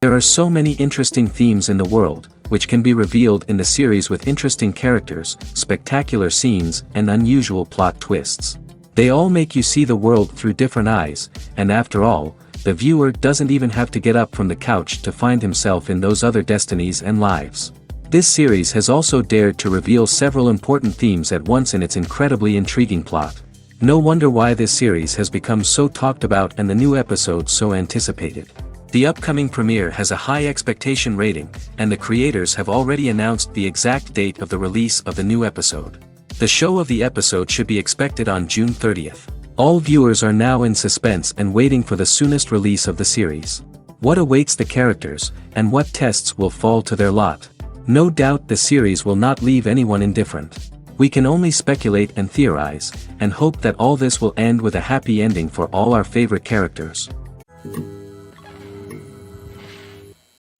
There are so many interesting themes in the world, which can be revealed in the series with interesting characters, spectacular scenes, and unusual plot twists. They all make you see the world through different eyes, and after all, the viewer doesn't even have to get up from the couch to find himself in those other destinies and lives. This series has also dared to reveal several important themes at once in its incredibly intriguing plot. No wonder why this series has become so talked about and the new episodes so anticipated. The upcoming premiere has a high expectation rating, and the creators have already announced the exact date of the release of the new episode. The show of the episode should be expected on June 30th. All viewers are now in suspense and waiting for the soonest release of the series. What awaits the characters, and what tests will fall to their lot? No doubt the series will not leave anyone indifferent. We can only speculate and theorize, and hope that all this will end with a happy ending for all our favorite characters.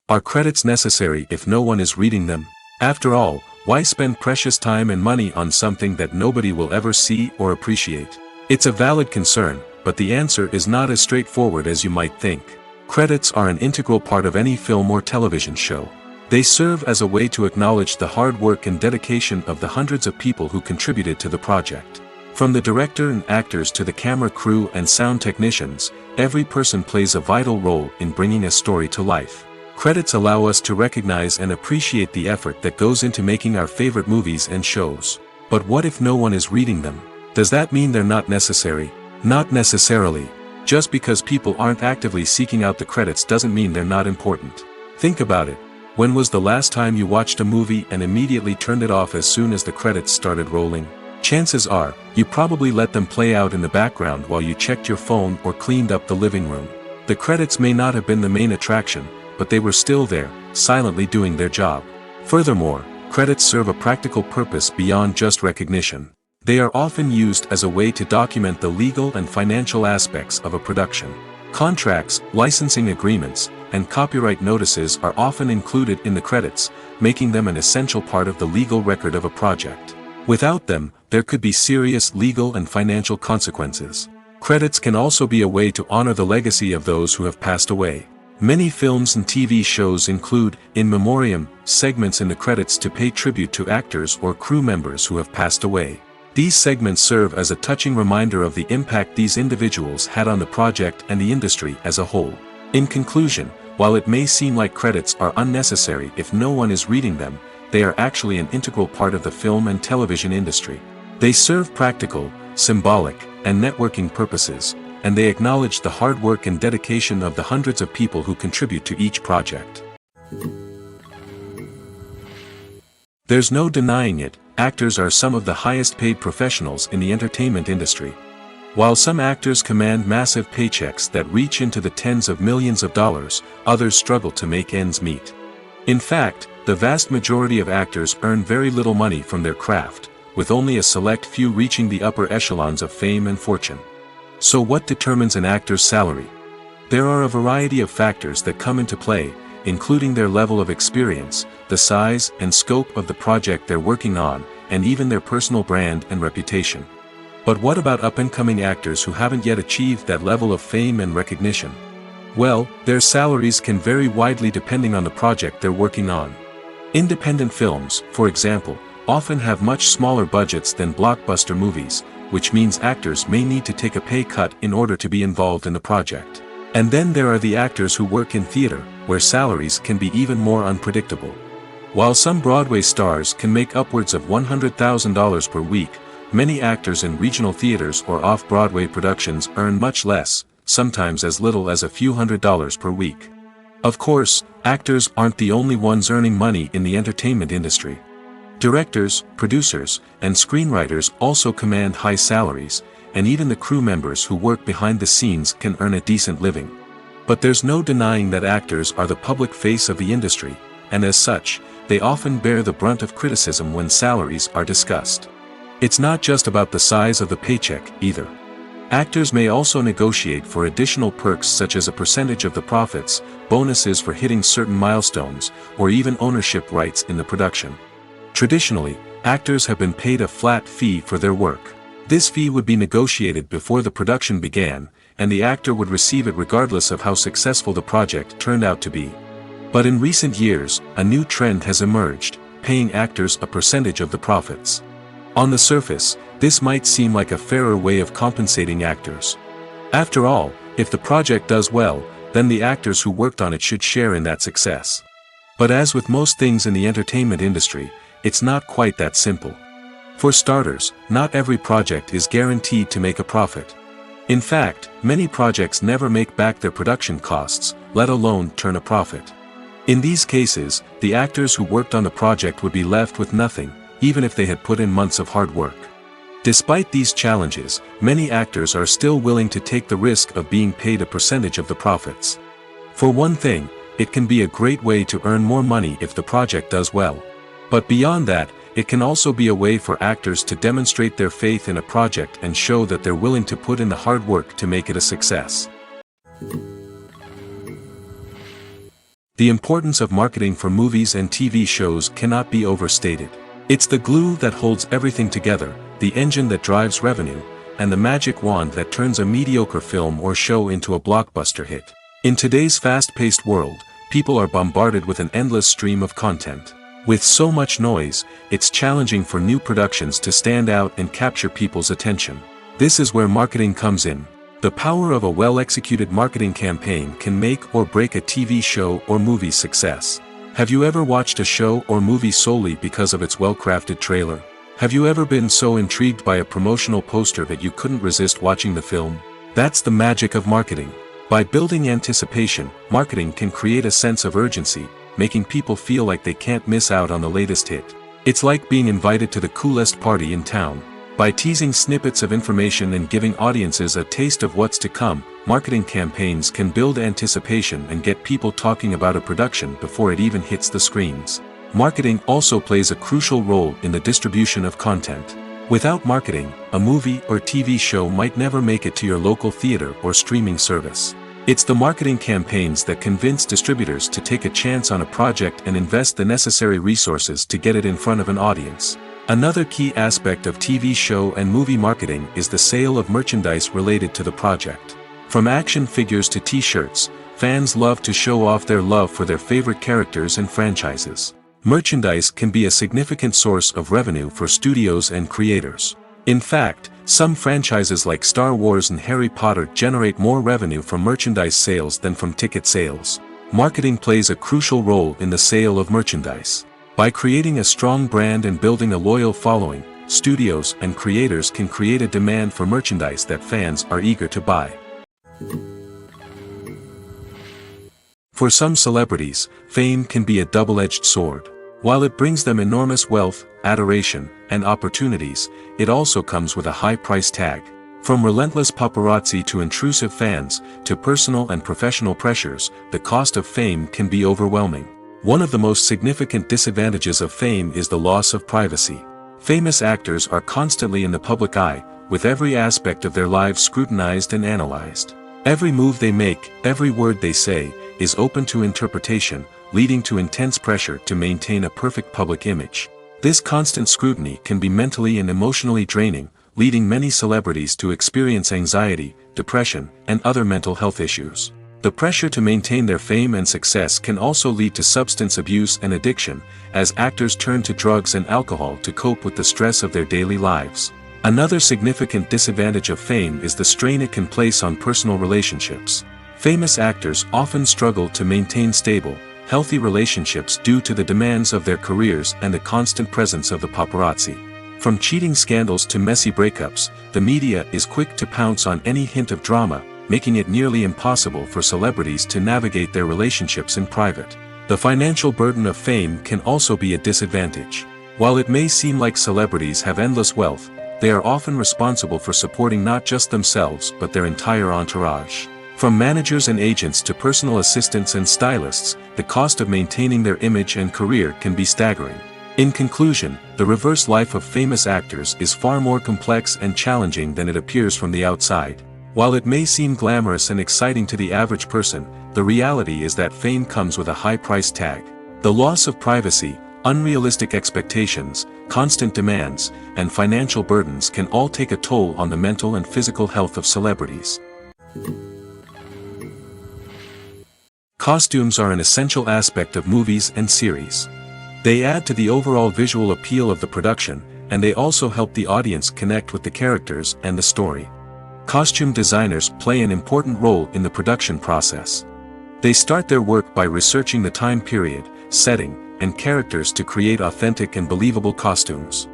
Are credits necessary if no one is reading them? After all, why spend precious time and money on something that nobody will ever see or appreciate? It's a valid concern, but the answer is not as straightforward as you might think. Credits are an integral part of any film or television show. They serve as a way to acknowledge the hard work and dedication of the hundreds of people who contributed to the project. From the director and actors to the camera crew and sound technicians, every person plays a vital role in bringing a story to life. Credits allow us to recognize and appreciate the effort that goes into making our favorite movies and shows. But what if no one is reading them? Does that mean they're not necessary? Not necessarily. Just because people aren't actively seeking out the credits doesn't mean they're not important. Think about it. When was the last time you watched a movie and immediately turned it off as soon as the credits started rolling? Chances are, you probably let them play out in the background while you checked your phone or cleaned up the living room. The credits may not have been the main attraction, but they were still there, silently doing their job. Furthermore, credits serve a practical purpose beyond just recognition. They are often used as a way to document the legal and financial aspects of a production. Contracts, licensing agreements, and copyright notices are often included in the credits, making them an essential part of the legal record of a project. Without them, there could be serious legal and financial consequences. Credits can also be a way to honor the legacy of those who have passed away. Many films and TV shows include, in memoriam, segments in the credits to pay tribute to actors or crew members who have passed away. These segments serve as a touching reminder of the impact these individuals had on the project and the industry as a whole. In conclusion, while it may seem like credits are unnecessary if no one is reading them, they are actually an integral part of the film and television industry. They serve practical, symbolic, and networking purposes, and they acknowledge the hard work and dedication of the hundreds of people who contribute to each project. There's no denying it, actors are some of the highest paid professionals in the entertainment industry. While some actors command massive paychecks that reach into the tens of millions of dollars, others struggle to make ends meet. In fact, the vast majority of actors earn very little money from their craft, with only a select few reaching the upper echelons of fame and fortune. So what determines an actor's salary? There are a variety of factors that come into play, including their level of experience, the size and scope of the project they're working on, and even their personal brand and reputation. But what about up-and-coming actors who haven't yet achieved that level of fame and recognition? Well, their salaries can vary widely depending on the project they're working on. Independent films, for example, often have much smaller budgets than blockbuster movies, which means actors may need to take a pay cut in order to be involved in the project. And then there are the actors who work in theater, where salaries can be even more unpredictable. While some Broadway stars can make upwards of $100,000 per week, many actors in regional theaters or off-Broadway productions earn much less, sometimes as little as a few $100s per week. Of course, actors aren't the only ones earning money in the entertainment industry. Directors, producers, and screenwriters also command high salaries, and even the crew members who work behind the scenes can earn a decent living. But there's no denying that actors are the public face of the industry, and as such, they often bear the brunt of criticism when salaries are discussed. It's not just about the size of the paycheck, either. Actors may also negotiate for additional perks such as a percentage of the profits, bonuses for hitting certain milestones, or even ownership rights in the production. Traditionally, actors have been paid a flat fee for their work. This fee would be negotiated before the production began, and the actor would receive it regardless of how successful the project turned out to be. But in recent years, a new trend has emerged, paying actors a percentage of the profits. On the surface, this might seem like a fairer way of compensating actors. After all, if the project does well, then the actors who worked on it should share in that success. But as with most things in the entertainment industry, it's not quite that simple. For starters, not every project is guaranteed to make a profit. In fact, many projects never make back their production costs, let alone turn a profit. In these cases, the actors who worked on the project would be left with nothing, even if they had put in months of hard work. Despite these challenges, many actors are still willing to take the risk of being paid a percentage of the profits. For one thing, it can be a great way to earn more money if the project does well. But beyond that, it can also be a way for actors to demonstrate their faith in a project and show that they're willing to put in the hard work to make it a success. The importance of marketing for movies and TV shows cannot be overstated. It's the glue that holds everything together, the engine that drives revenue, and the magic wand that turns a mediocre film or show into a blockbuster hit. In today's fast-paced world, people are bombarded with an endless stream of content. With so much noise, it's challenging for new productions to stand out and capture people's attention. This is where marketing comes in. The power of a well-executed marketing campaign can make or break a TV show or movie's success. Have you ever watched a show or movie solely because of its well-crafted trailer? Have you ever been so intrigued by a promotional poster that you couldn't resist watching the film? That's the magic of marketing. By building anticipation, marketing can create a sense of urgency, making people feel like they can't miss out on the latest hit. It's like being invited to the coolest party in town. By teasing snippets of information and giving audiences a taste of what's to come, marketing campaigns can build anticipation and get people talking about a production before it even hits the screens. Marketing also plays a crucial role in the distribution of content. Without marketing, a movie or TV show might never make it to your local theater or streaming service. It's the marketing campaigns that convince distributors to take a chance on a project and invest the necessary resources to get it in front of an audience. Another key aspect of TV show and movie marketing is the sale of merchandise related to the project. From action figures to t-shirts, fans love to show off their love for their favorite characters and franchises. Merchandise can be a significant source of revenue for studios and creators. In fact, some franchises like Star Wars and Harry Potter generate more revenue from merchandise sales than from ticket sales. Marketing plays a crucial role in the sale of merchandise. By creating a strong brand and building a loyal following, studios and creators can create a demand for merchandise that fans are eager to buy. For some celebrities, fame can be a double-edged sword. While it brings them enormous wealth, adoration, and opportunities, it also comes with a high price tag. From relentless paparazzi to intrusive fans, to personal and professional pressures, the cost of fame can be overwhelming. One of the most significant disadvantages of fame is the loss of privacy. Famous actors are constantly in the public eye, with every aspect of their lives scrutinized and analyzed. Every move they make, every word they say, is open to interpretation, leading to intense pressure to maintain a perfect public image. This constant scrutiny can be mentally and emotionally draining, leading many celebrities to experience anxiety, depression, and other mental health issues. The pressure to maintain their fame and success can also lead to substance abuse and addiction, as actors turn to drugs and alcohol to cope with the stress of their daily lives. Another significant disadvantage of fame is the strain it can place on personal relationships. Famous actors often struggle to maintain stable, healthy relationships due to the demands of their careers and the constant presence of the paparazzi. From cheating scandals to messy breakups, the media is quick to pounce on any hint of drama, making it nearly impossible for celebrities to navigate their relationships in private. The financial burden of fame can also be a disadvantage. While it may seem like celebrities have endless wealth, they are often responsible for supporting not just themselves but their entire entourage. From managers and agents to personal assistants and stylists, the cost of maintaining their image and career can be staggering. In conclusion, the reverse life of famous actors is far more complex and challenging than it appears from the outside. While it may seem glamorous and exciting to the average person, the reality is that fame comes with a high price tag. The loss of privacy, unrealistic expectations, constant demands, and financial burdens can all take a toll on the mental and physical health of celebrities. Costumes are an essential aspect of movies and series. They add to the overall visual appeal of the production, and they also help the audience connect with the characters and the story. Costume designers play an important role in the production process. They start their work by researching the time period, setting, and characters to create authentic and believable costumes.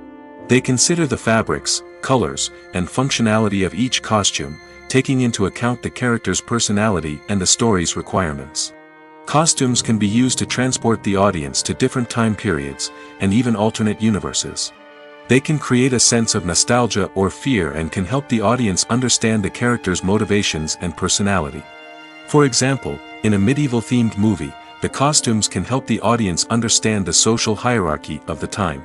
They consider the fabrics, colors, and functionality of each costume, taking into account the character's personality and the story's requirements. Costumes can be used to transport the audience to different time periods, and even alternate universes. They can create a sense of nostalgia or fear and can help the audience understand the character's motivations and personality. For example, in a medieval-themed movie, the costumes can help the audience understand the social hierarchy of the time.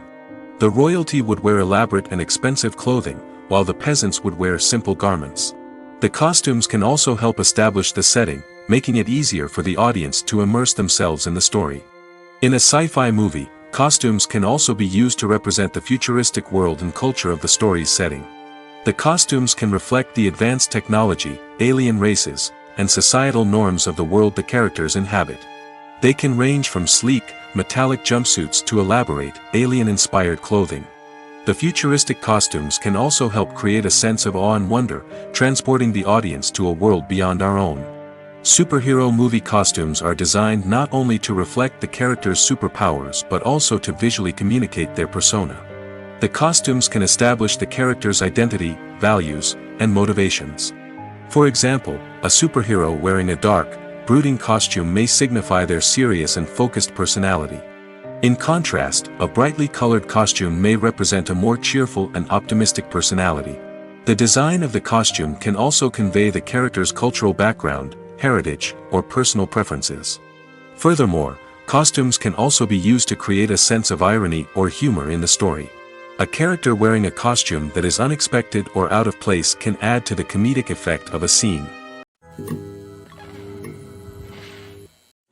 The royalty would wear elaborate and expensive clothing, while the peasants would wear simple garments. The costumes can also help establish the setting, making it easier for the audience to immerse themselves in the story. In a sci-fi movie, costumes can also be used to represent the futuristic world and culture of the story's setting. The costumes can reflect the advanced technology, alien races, and societal norms of the world the characters inhabit. They can range from sleek, metallic jumpsuits to elaborate, alien-inspired clothing. The futuristic costumes can also help create a sense of awe and wonder, transporting the audience to a world beyond our own. Superhero movie costumes are designed not only to reflect the character's superpowers but also to visually communicate their persona. The costumes can establish the character's identity, values, and motivations. For example, a superhero wearing a dark, brooding costume may signify their serious and focused personality. In contrast, a brightly colored costume may represent a more cheerful and optimistic personality. The design of the costume can also convey the character's cultural background, heritage, or personal preferences. Furthermore, costumes can also be used to create a sense of irony or humor in the story. A character wearing a costume that is unexpected or out of place can add to the comedic effect of a scene.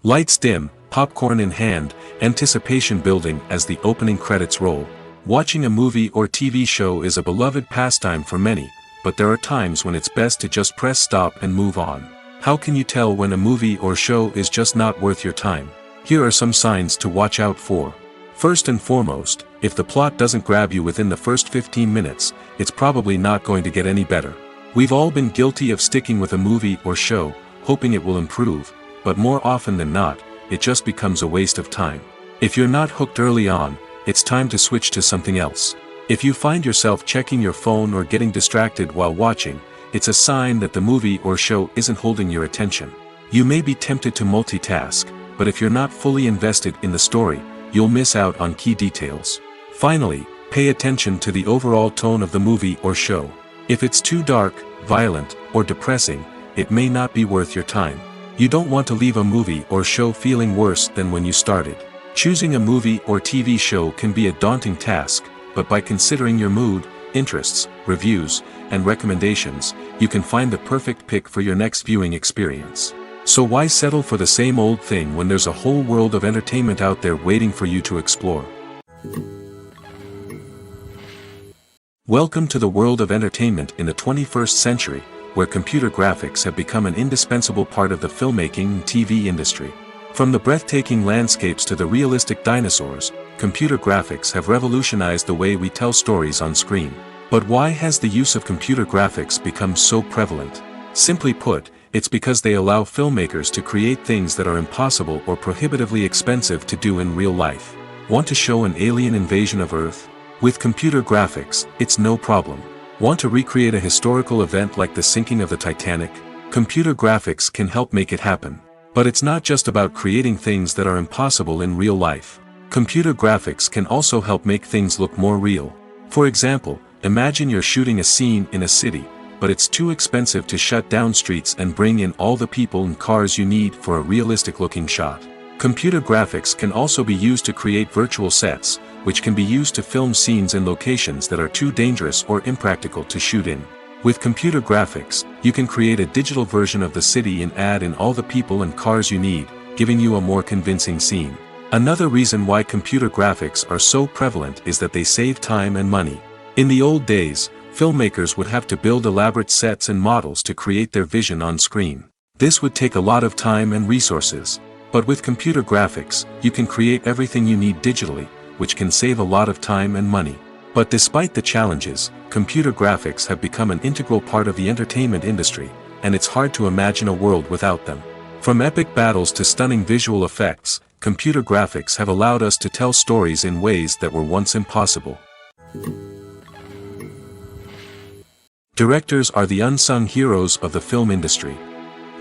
Lights dim, popcorn in hand, anticipation building as the opening credits roll. Watching a movie or TV show is a beloved pastime for many, but there are times when it's best to just press stop and move on. How can you tell when a movie or show is just not worth your time? Here are some signs to watch out for. First and foremost, if the plot doesn't grab you within the first 15 minutes, it's probably not going to get any better. We've all been guilty of sticking with a movie or show, hoping it will improve, but more often than not, it just becomes a waste of time. If you're not hooked early on, it's time to switch to something else. If you find yourself checking your phone or getting distracted while watching, it's a sign that the movie or show isn't holding your attention. You may be tempted to multitask, but if you're not fully invested in the story, you'll miss out on key details. Finally, pay attention to the overall tone of the movie or show. If it's too dark, violent, or depressing, it may not be worth your time. You don't want to leave a movie or show feeling worse than when you started. Choosing a movie or TV show can be a daunting task, but by considering your mood, interests, reviews, and recommendations, you can find the perfect pick for your next viewing experience. So why settle for the same old thing when there's a whole world of entertainment out there waiting for you to explore? Welcome to the world of entertainment in the 21st century, where computer graphics have become an indispensable part of the filmmaking and TV industry. From the breathtaking landscapes to the realistic dinosaurs, computer graphics have revolutionized the way we tell stories on screen. But why has the use of computer graphics become so prevalent? Simply put, it's because they allow filmmakers to create things that are impossible or prohibitively expensive to do in real life. Want to show an alien invasion of Earth? With computer graphics, it's no problem. Want to recreate a historical event like the sinking of the Titanic? Computer graphics can help make it happen. But it's not just about creating things that are impossible in real life. Computer graphics can also help make things look more real. For example, imagine you're shooting a scene in a city, but it's too expensive to shut down streets and bring in all the people and cars you need for a realistic-looking shot. Computer graphics can also be used to create virtual sets, which can be used to film scenes in locations that are too dangerous or impractical to shoot in. With computer graphics, you can create a digital version of the city and add in all the people and cars you need, giving you a more convincing scene. Another reason why computer graphics are so prevalent is that they save time and money. In the old days, filmmakers would have to build elaborate sets and models to create their vision on screen. This would take a lot of time and resources. But with computer graphics, you can create everything you need digitally, which can save a lot of time and money. But despite the challenges, computer graphics have become an integral part of the entertainment industry, and it's hard to imagine a world without them. From epic battles to stunning visual effects, computer graphics have allowed us to tell stories in ways that were once impossible. Directors are the unsung heroes of the film industry.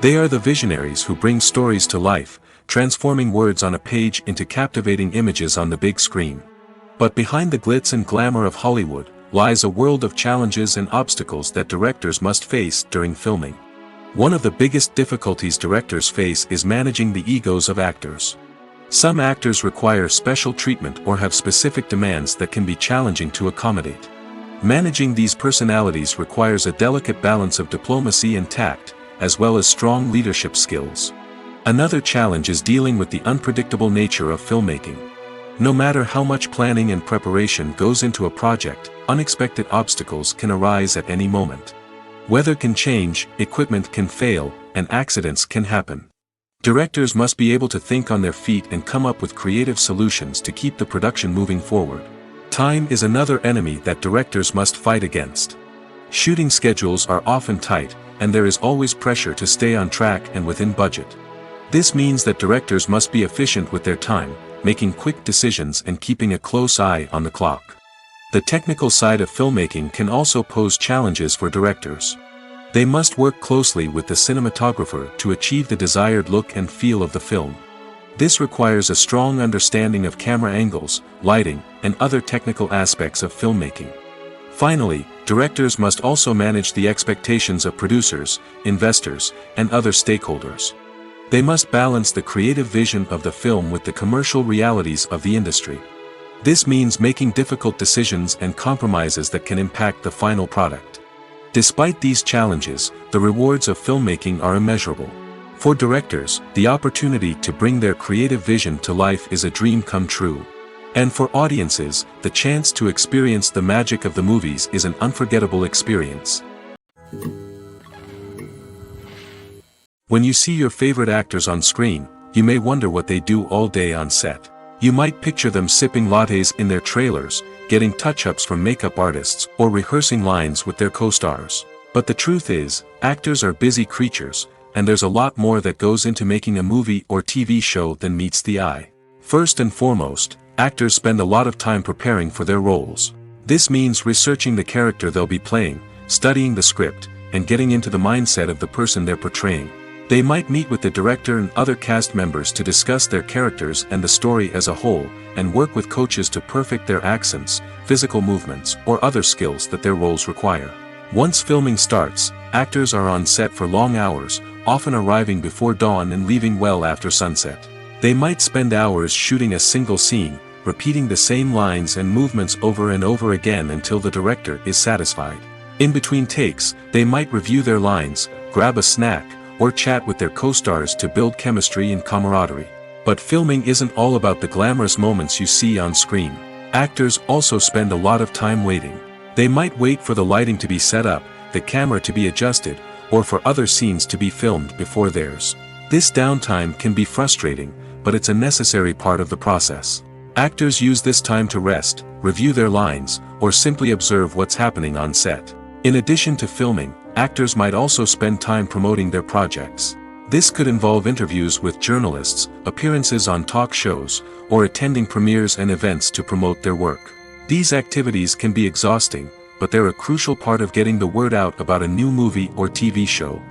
They are the visionaries who bring stories to life, transforming words on a page into captivating images on the big screen. But behind the glitz and glamour of Hollywood, lies a world of challenges and obstacles that directors must face during filming. One of the biggest difficulties directors face is managing the egos of actors. Some actors require special treatment or have specific demands that can be challenging to accommodate. Managing these personalities requires a delicate balance of diplomacy and tact, as well as strong leadership skills. Another challenge is dealing with the unpredictable nature of filmmaking. No matter how much planning and preparation goes into a project, unexpected obstacles can arise at any moment. Weather can change, equipment can fail, and accidents can happen. Directors must be able to think on their feet and come up with creative solutions to keep the production moving forward. Time is another enemy that directors must fight against. Shooting schedules are often tight, and there is always pressure to stay on track and within budget. This means that directors must be efficient with their time, making quick decisions and keeping a close eye on the clock. The technical side of filmmaking can also pose challenges for directors. They must work closely with the cinematographer to achieve the desired look and feel of the film. This requires a strong understanding of camera angles, lighting, and other technical aspects of filmmaking. Finally, directors must also manage the expectations of producers, investors, and other stakeholders. They must balance the creative vision of the film with the commercial realities of the industry. This means making difficult decisions and compromises that can impact the final product. Despite these challenges, the rewards of filmmaking are immeasurable. For directors, the opportunity to bring their creative vision to life is a dream come true. And for audiences, the chance to experience the magic of the movies is an unforgettable experience. When you see your favorite actors on screen, you may wonder what they do all day on set. You might picture them sipping lattes in their trailers, getting touch-ups from makeup artists, or rehearsing lines with their co-stars. But the truth is, actors are busy creatures, and there's a lot more that goes into making a movie or TV show than meets the eye. First and foremost, actors spend a lot of time preparing for their roles. This means researching the character they'll be playing, studying the script, and getting into the mindset of the person they're portraying. They might meet with the director and other cast members to discuss their characters and the story as a whole, and work with coaches to perfect their accents, physical movements, or other skills that their roles require. Once filming starts, actors are on set for long hours, often arriving before dawn and leaving well after sunset. They might spend hours shooting a single scene, repeating the same lines and movements over and over again until the director is satisfied. In between takes, they might review their lines, grab a snack, or chat with their co-stars to build chemistry and camaraderie. But filming isn't all about the glamorous moments you see on screen. Actors also spend a lot of time waiting. They might wait for the lighting to be set up, the camera to be adjusted, or for other scenes to be filmed before theirs. This downtime can be frustrating, but it's a necessary part of the process. Actors use this time to rest, review their lines, or simply observe what's happening on set. In addition to filming, actors might also spend time promoting their projects. This could involve interviews with journalists, appearances on talk shows, or attending premieres and events to promote their work. These activities can be exhausting, but they're a crucial part of getting the word out about a new movie or TV show.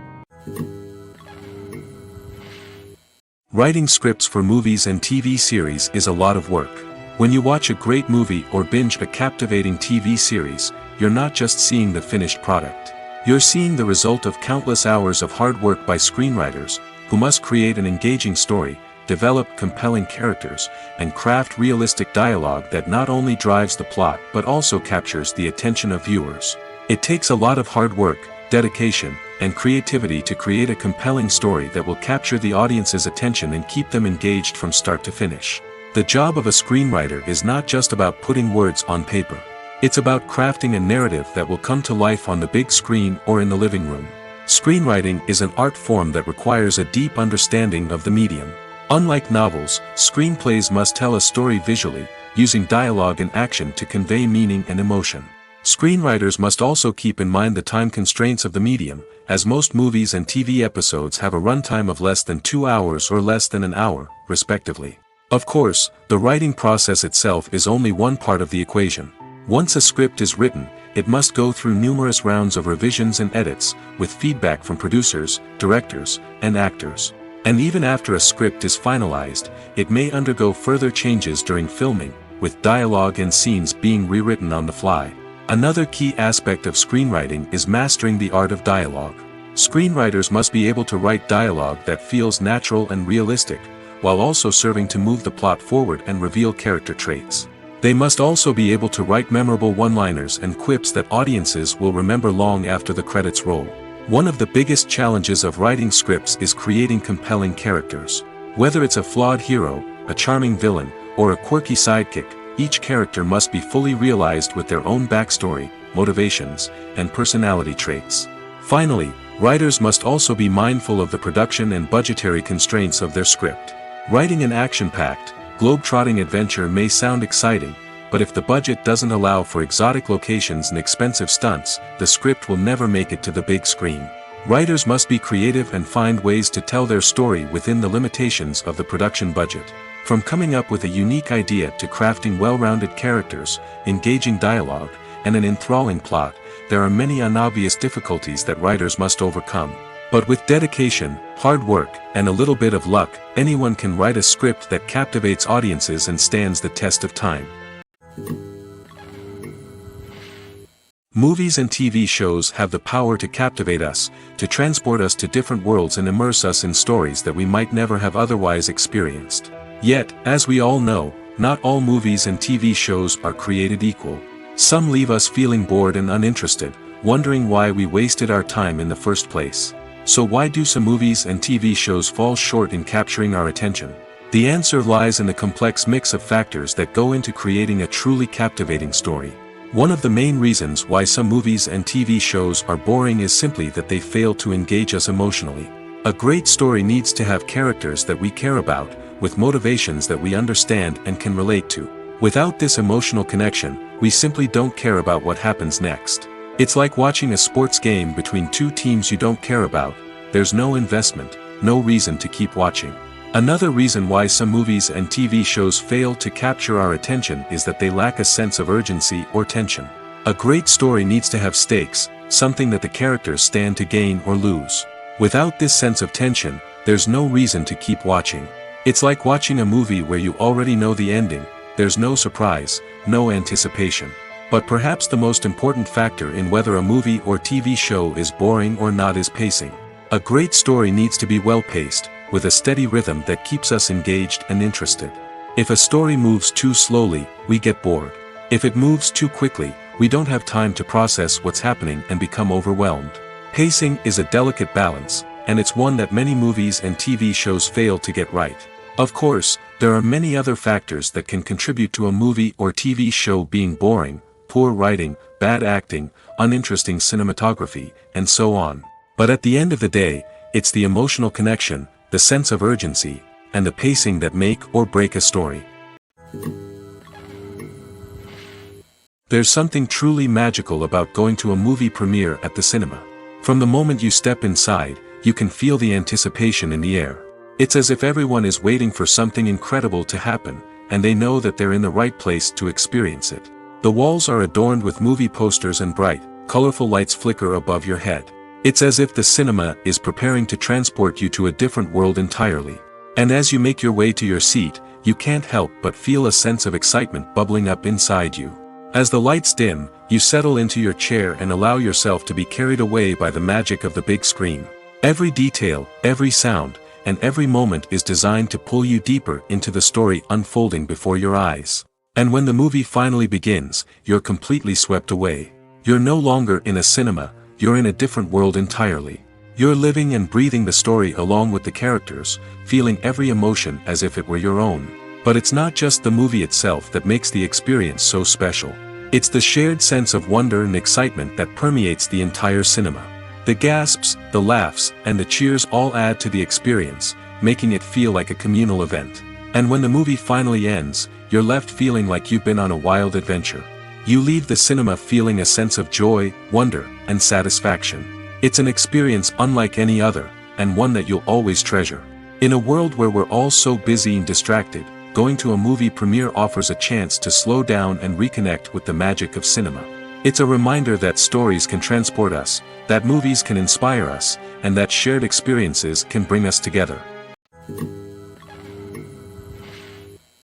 Writing scripts for movies and TV series is a lot of work. When you watch a great movie or binge a captivating TV series, you're not just seeing the finished product. You're seeing the result of countless hours of hard work by screenwriters, who must create an engaging story, develop compelling characters, and craft realistic dialogue that not only drives the plot but also captures the attention of viewers. It takes a lot of hard work, dedication, and creativity to create a compelling story that will capture the audience's attention and keep them engaged from start to finish. The job of a screenwriter is not just about putting words on paper. It's about crafting a narrative that will come to life on the big screen or in the living room. Screenwriting is an art form that requires a deep understanding of the medium. Unlike novels, screenplays must tell a story visually, using dialogue and action to convey meaning and emotion. Screenwriters must also keep in mind the time constraints of the medium, as most movies and TV episodes have a runtime of less than 2 hours or less than an hour, respectively. Of course, the writing process itself is only one part of the equation. Once a script is written, it must go through numerous rounds of revisions and edits, with feedback from producers, directors, and actors. And even after a script is finalized, it may undergo further changes during filming, with dialogue and scenes being rewritten on the fly. Another key aspect of screenwriting is mastering the art of dialogue. Screenwriters must be able to write dialogue that feels natural and realistic, while also serving to move the plot forward and reveal character traits. They must also be able to write memorable one-liners and quips that audiences will remember long after the credits roll. One of the biggest challenges of writing scripts is creating compelling characters. Whether it's a flawed hero, a charming villain, or a quirky sidekick, each character must be fully realized with their own backstory, motivations, and personality traits. Finally, writers must also be mindful of the production and budgetary constraints of their script. Writing an action-packed, globe-trotting adventure may sound exciting, but if the budget doesn't allow for exotic locations and expensive stunts, the script will never make it to the big screen. Writers must be creative and find ways to tell their story within the limitations of the production budget. From coming up with a unique idea to crafting well-rounded characters, engaging dialogue, and an enthralling plot, there are many unobvious difficulties that writers must overcome. But with dedication, hard work, and a little bit of luck, anyone can write a script that captivates audiences and stands the test of time. Movies and TV shows have the power to captivate us, to transport us to different worlds and immerse us in stories that we might never have otherwise experienced. Yet, as we all know, not all movies and TV shows are created equal. Some leave us feeling bored and uninterested, wondering why we wasted our time in the first place. So why do some movies and TV shows fall short in capturing our attention? The answer lies in the complex mix of factors that go into creating a truly captivating story. One of the main reasons why some movies and TV shows are boring is simply that they fail to engage us emotionally. A great story needs to have characters that we care about, with motivations that we understand and can relate to. Without this emotional connection, we simply don't care about what happens next. It's like watching a sports game between two teams you don't care about. There's no investment, no reason to keep watching. Another reason why some movies and TV shows fail to capture our attention is that they lack a sense of urgency or tension. A great story needs to have stakes, something that the characters stand to gain or lose. Without this sense of tension, there's no reason to keep watching. It's like watching a movie where you already know the ending. There's no surprise, no anticipation. But perhaps the most important factor in whether a movie or TV show is boring or not is pacing. A great story needs to be well-paced, with a steady rhythm that keeps us engaged and interested. If a story moves too slowly, we get bored. If it moves too quickly, we don't have time to process what's happening and become overwhelmed. Pacing is a delicate balance, and it's one that many movies and TV shows fail to get right. Of course, there are many other factors that can contribute to a movie or TV show being boring: poor writing, bad acting, uninteresting cinematography, and so on. But at the end of the day, it's the emotional connection, the sense of urgency, and the pacing that make or break a story. There's something truly magical about going to a movie premiere at the cinema. From the moment you step inside, you can feel the anticipation in the air. It's as if everyone is waiting for something incredible to happen, and they know that they're in the right place to experience it. The walls are adorned with movie posters and bright, colorful lights flicker above your head. It's as if the cinema is preparing to transport you to a different world entirely. And as you make your way to your seat, you can't help but feel a sense of excitement bubbling up inside you. As the lights dim, you settle into your chair and allow yourself to be carried away by the magic of the big screen. Every detail, every sound, and every moment is designed to pull you deeper into the story unfolding before your eyes. And when the movie finally begins, you're completely swept away. You're no longer in a cinema, you're in a different world entirely. You're living and breathing the story along with the characters, feeling every emotion as if it were your own. But it's not just the movie itself that makes the experience so special. It's the shared sense of wonder and excitement that permeates the entire cinema. The gasps, the laughs, and the cheers all add to the experience, making it feel like a communal event. And when the movie finally ends, you're left feeling like you've been on a wild adventure. You leave the cinema feeling a sense of joy, wonder, and satisfaction. It's an experience unlike any other, and one that you'll always treasure. In a world where we're all so busy and distracted, going to a movie premiere offers a chance to slow down and reconnect with the magic of cinema. It's a reminder that stories can transport us, that movies can inspire us, and that shared experiences can bring us together.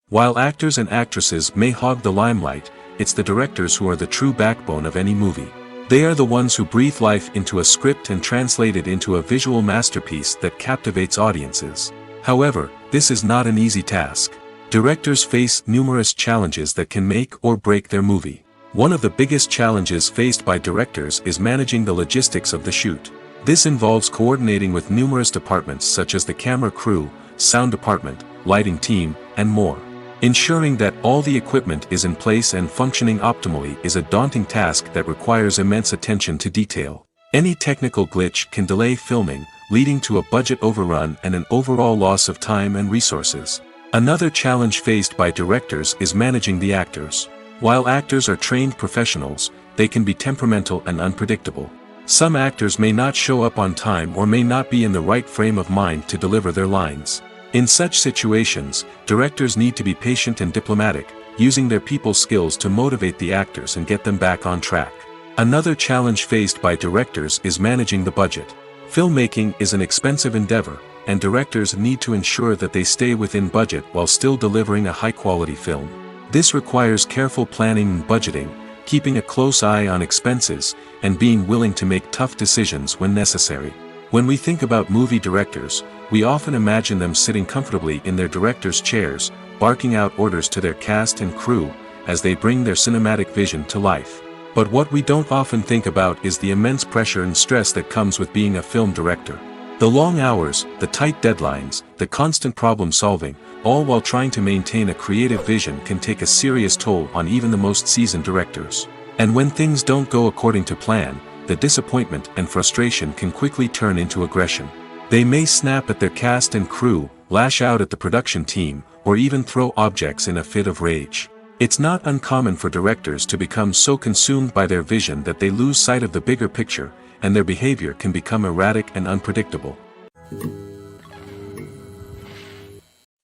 While actors and actresses may hog the limelight, it's the directors who are the true backbone of any movie. They are the ones who breathe life into a script and translate it into a visual masterpiece that captivates audiences. However, this is not an easy task. Directors face numerous challenges that can make or break their movie. One of the biggest challenges faced by directors is managing the logistics of the shoot. This involves coordinating with numerous departments such as the camera crew, sound department, lighting team, and more. Ensuring that all the equipment is in place and functioning optimally is a daunting task that requires immense attention to detail. Any technical glitch can delay filming, leading to a budget overrun and an overall loss of time and resources. Another challenge faced by directors is managing the actors. While actors are trained professionals, they can be temperamental and unpredictable. Some actors may not show up on time or may not be in the right frame of mind to deliver their lines. In such situations, directors need to be patient and diplomatic, using their people skills to motivate the actors and get them back on track. Another challenge faced by directors is managing the budget. Filmmaking is an expensive endeavor, and directors need to ensure that they stay within budget while still delivering a high-quality film. This requires careful planning and budgeting, keeping a close eye on expenses, and being willing to make tough decisions when necessary. When we think about movie directors, we often imagine them sitting comfortably in their director's chairs, barking out orders to their cast and crew, as they bring their cinematic vision to life. But what we don't often think about is the immense pressure and stress that comes with being a film director. The long hours, the tight deadlines, the constant problem solving, all while trying to maintain a creative vision can take a serious toll on even the most seasoned directors. And when things don't go according to plan, the disappointment and frustration can quickly turn into aggression. They may snap at their cast and crew, lash out at the production team, or even throw objects in a fit of rage. It's not uncommon for directors to become so consumed by their vision that they lose sight of the bigger picture, and their behavior can become erratic and unpredictable.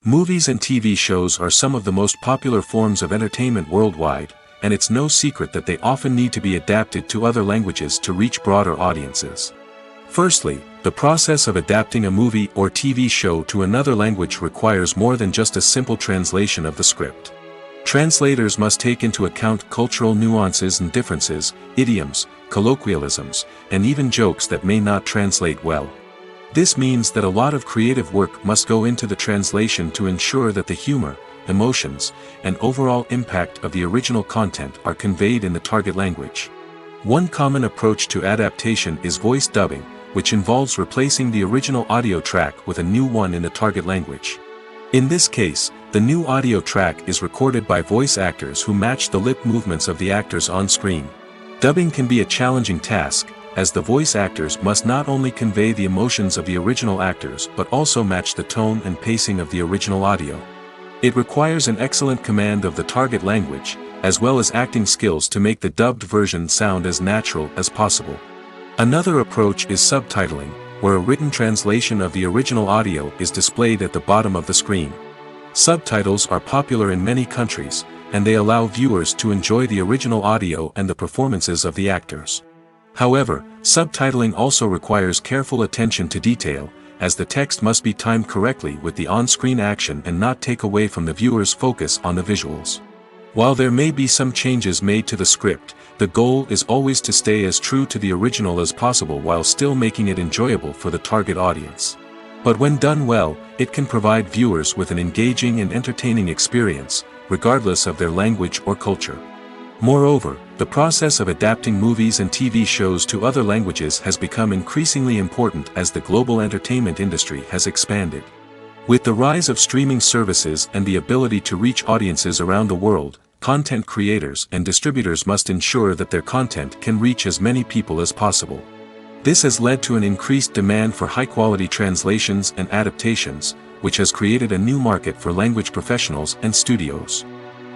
Movies and TV shows are some of the most popular forms of entertainment worldwide, and it's no secret that they often need to be adapted to other languages to reach broader audiences. Firstly, the process of adapting a movie or TV show to another language requires more than just a simple translation of the script. Translators must take into account cultural nuances and differences, idioms, colloquialisms, and even jokes that may not translate well. This means that a lot of creative work must go into the translation to ensure that the humor, emotions, and overall impact of the original content are conveyed in the target language. One common approach to adaptation is voice dubbing, which involves replacing the original audio track with a new one in the target language. In this case, the new audio track is recorded by voice actors who match the lip movements of the actors on screen. Dubbing can be a challenging task, as the voice actors must not only convey the emotions of the original actors but also match the tone and pacing of the original audio. It requires an excellent command of the target language, as well as acting skills to make the dubbed version sound as natural as possible. Another approach is subtitling, where a written translation of the original audio is displayed at the bottom of the screen. Subtitles are popular in many countries, and they allow viewers to enjoy the original audio and the performances of the actors. However, subtitling also requires careful attention to detail, as the text must be timed correctly with the on-screen action and not take away from the viewer's focus on the visuals. While there may be some changes made to the script, the goal is always to stay as true to the original as possible while still making it enjoyable for the target audience. But when done well, it can provide viewers with an engaging and entertaining experience, regardless of their language or culture. Moreover, the process of adapting movies and TV shows to other languages has become increasingly important as the global entertainment industry has expanded. With the rise of streaming services and the ability to reach audiences around the world, content creators and distributors must ensure that their content can reach as many people as possible. This has led to an increased demand for high-quality translations and adaptations, which has created a new market for language professionals and studios.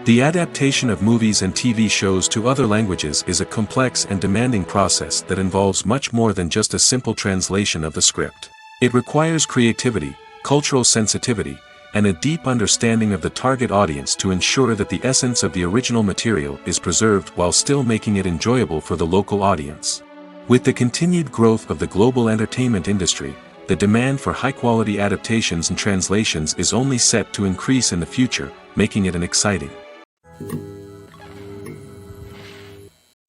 The adaptation of movies and TV shows to other languages is a complex and demanding process that involves much more than just a simple translation of the script. It requires creativity, cultural sensitivity, and a deep understanding of the target audience to ensure that the essence of the original material is preserved while still making it enjoyable for the local audience. With the continued growth of the global entertainment industry, the demand for high-quality adaptations and translations is only set to increase in the future, making it exciting.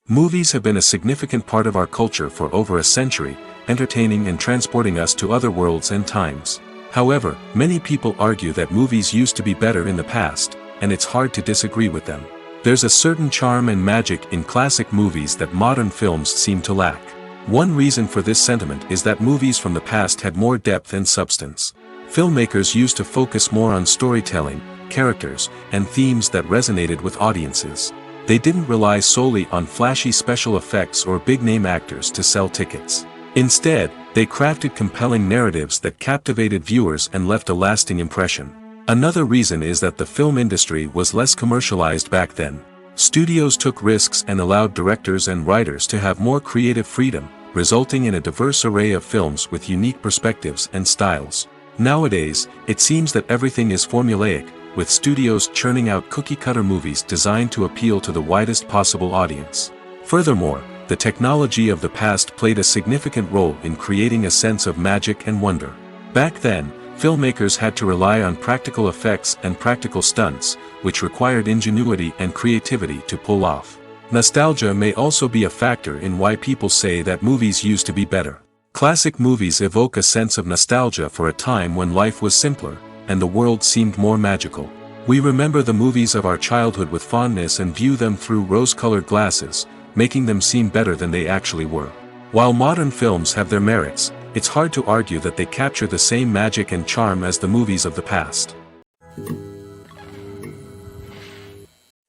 Movies have been a significant part of our culture for over a century, entertaining and transporting us to other worlds and times. However, many people argue that movies used to be better in the past, and it's hard to disagree with them. There's a certain charm and magic in classic movies that modern films seem to lack. One reason for this sentiment is that movies from the past had more depth and substance. Filmmakers used to focus more on storytelling, characters, and themes that resonated with audiences. They didn't rely solely on flashy special effects or big-name actors to sell tickets. Instead, they crafted compelling narratives that captivated viewers and left a lasting impression. Another reason is that the film industry was less commercialized back then. Studios took risks and allowed directors and writers to have more creative freedom, resulting in a diverse array of films with unique perspectives and styles. Nowadays, it seems that everything is formulaic, with studios churning out cookie-cutter movies designed to appeal to the widest possible audience. Furthermore, the technology of the past played a significant role in creating a sense of magic and wonder. Back then, filmmakers had to rely on practical effects and practical stunts, which required ingenuity and creativity to pull off. Nostalgia may also be a factor in why people say that movies used to be better. Classic movies evoke a sense of nostalgia for a time when life was simpler, and the world seemed more magical. We remember the movies of our childhood with fondness and view them through rose-colored glasses, making them seem better than they actually were. While modern films have their merits, it's hard to argue that they capture the same magic and charm as the movies of the past.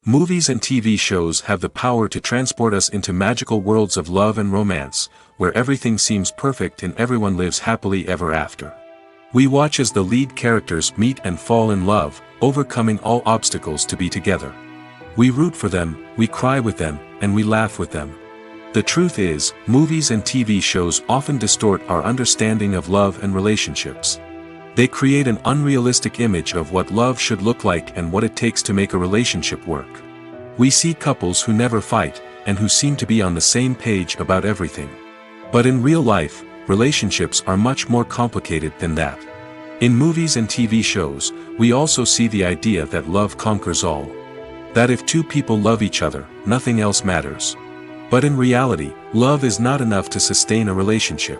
Movies and TV shows have the power to transport us into magical worlds of love and romance, where everything seems perfect and everyone lives happily ever after. We watch as the lead characters meet and fall in love, overcoming all obstacles to be together. We root for them, we cry with them, and we laugh with them. The truth is, movies and TV shows often distort our understanding of love and relationships. They create an unrealistic image of what love should look like and what it takes to make a relationship work. We see couples who never fight, and who seem to be on the same page about everything. But in real life, relationships are much more complicated than that. In movies and TV shows, we also see the idea that love conquers all. That if two people love each other, nothing else matters. But in reality, love is not enough to sustain a relationship.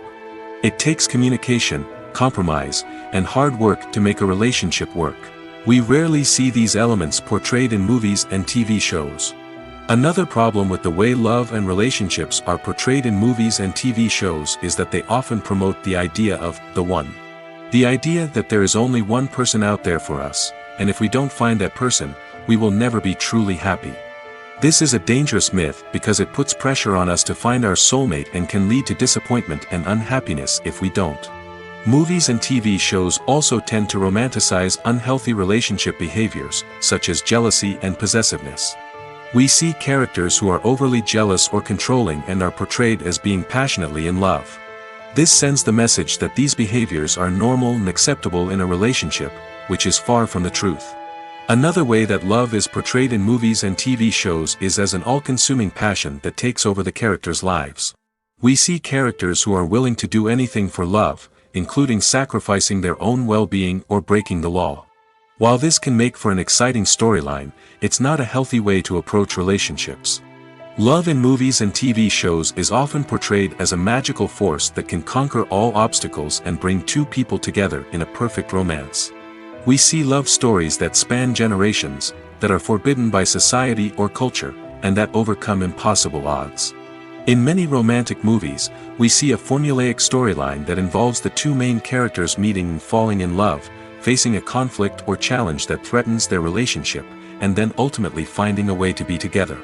It takes communication, compromise, and hard work to make a relationship work. We rarely see these elements portrayed in movies and TV shows. Another problem with the way love and relationships are portrayed in movies and TV shows is that they often promote the idea of the one. The idea that there is only one person out there for us, and if we don't find that person, we will never be truly happy. This is a dangerous myth because it puts pressure on us to find our soulmate and can lead to disappointment and unhappiness if we don't. Movies and TV shows also tend to romanticize unhealthy relationship behaviors, such as jealousy and possessiveness. We see characters who are overly jealous or controlling and are portrayed as being passionately in love. This sends the message that these behaviors are normal and acceptable in a relationship, which is far from the truth. Another way that love is portrayed in movies and TV shows is as an all-consuming passion that takes over the characters' lives. We see characters who are willing to do anything for love, including sacrificing their own well-being or breaking the law. While this can make for an exciting storyline, it's not a healthy way to approach relationships. Love in movies and TV shows is often portrayed as a magical force that can conquer all obstacles and bring two people together in a perfect romance. We see love stories that span generations, that are forbidden by society or culture, and that overcome impossible odds. In many romantic movies, we see a formulaic storyline that involves the two main characters meeting and falling in love, facing a conflict or challenge that threatens their relationship, and then ultimately finding a way to be together.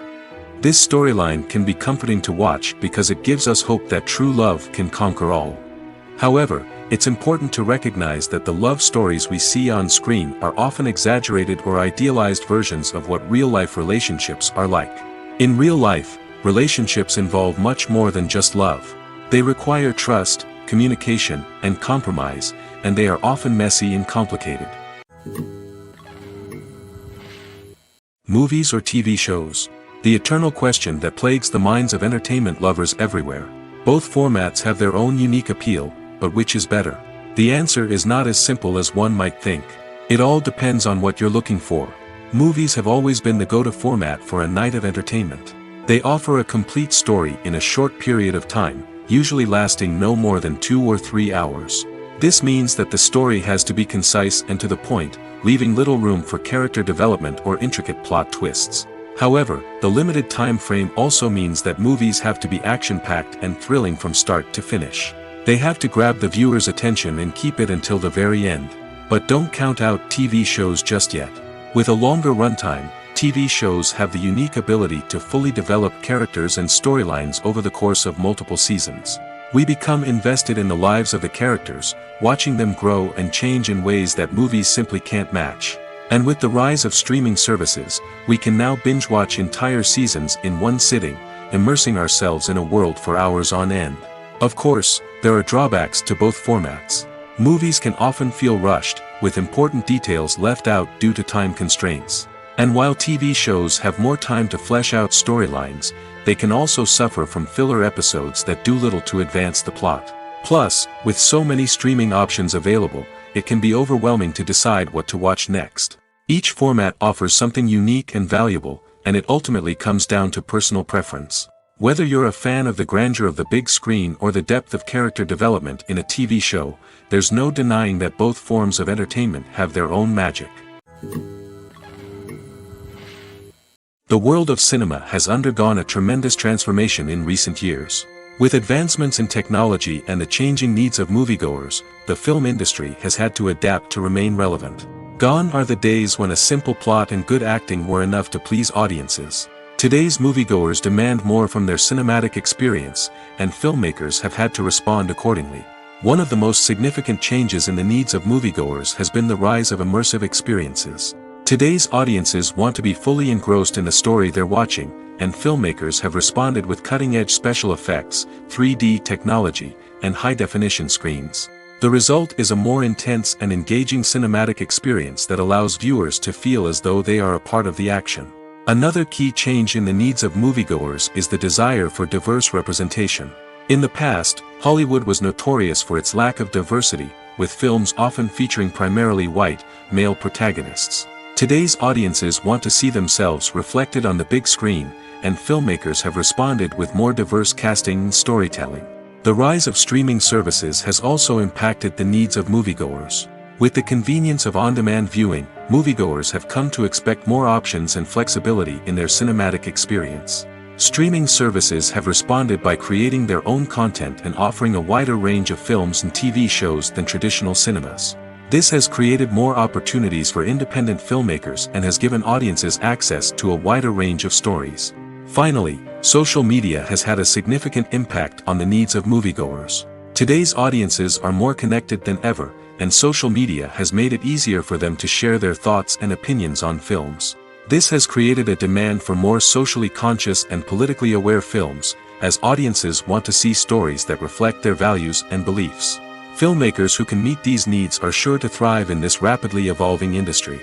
This storyline can be comforting to watch because it gives us hope that true love can conquer all. However, it's important to recognize that the love stories we see on screen are often exaggerated or idealized versions of what real-life relationships are like. In real life, relationships involve much more than just love. They require trust, communication, and compromise, and they are often messy and complicated. Movies or TV shows? The eternal question that plagues the minds of entertainment lovers everywhere. Both formats have their own unique appeal, but which is better? The answer is not as simple as one might think. It all depends on what you're looking for. Movies have always been the go-to format for a night of entertainment. They offer a complete story in a short period of time, usually lasting no more than 2 or 3 hours. This means that the story has to be concise and to the point, leaving little room for character development or intricate plot twists. However, the limited time frame also means that movies have to be action-packed and thrilling from start to finish. They have to grab the viewer's attention and keep it until the very end. But don't count out TV shows just yet. With a longer runtime, TV shows have the unique ability to fully develop characters and storylines over the course of multiple seasons. We become invested in the lives of the characters, watching them grow and change in ways that movies simply can't match. And with the rise of streaming services, we can now binge-watch entire seasons in one sitting, immersing ourselves in a world for hours on end. Of course, there are drawbacks to both formats. Movies can often feel rushed, with important details left out due to time constraints. And while TV shows have more time to flesh out storylines, they can also suffer from filler episodes that do little to advance the plot. Plus, with so many streaming options available, it can be overwhelming to decide what to watch next. Each format offers something unique and valuable, and it ultimately comes down to personal preference. Whether you're a fan of the grandeur of the big screen or the depth of character development in a TV show, there's no denying that both forms of entertainment have their own magic. The world of cinema has undergone a tremendous transformation in recent years. With advancements in technology and the changing needs of moviegoers, the film industry has had to adapt to remain relevant. Gone are the days when a simple plot and good acting were enough to please audiences. Today's moviegoers demand more from their cinematic experience, and filmmakers have had to respond accordingly. One of the most significant changes in the needs of moviegoers has been the rise of immersive experiences. Today's audiences want to be fully engrossed in the story they're watching, and filmmakers have responded with cutting-edge special effects, 3D technology, and high-definition screens. The result is a more intense and engaging cinematic experience that allows viewers to feel as though they are a part of the action. Another key change in the needs of moviegoers is the desire for diverse representation. In the past, Hollywood was notorious for its lack of diversity, with films often featuring primarily white, male protagonists. Today's audiences want to see themselves reflected on the big screen, and filmmakers have responded with more diverse casting and storytelling. The rise of streaming services has also impacted the needs of moviegoers. With the convenience of on-demand viewing, moviegoers have come to expect more options and flexibility in their cinematic experience. Streaming services have responded by creating their own content and offering a wider range of films and TV shows than traditional cinemas. This has created more opportunities for independent filmmakers and has given audiences access to a wider range of stories. Finally, social media has had a significant impact on the needs of moviegoers. Today's audiences are more connected than ever, and social media has made it easier for them to share their thoughts and opinions on films. This has created a demand for more socially conscious and politically aware films, as audiences want to see stories that reflect their values and beliefs. Filmmakers who can meet these needs are sure to thrive in this rapidly evolving industry.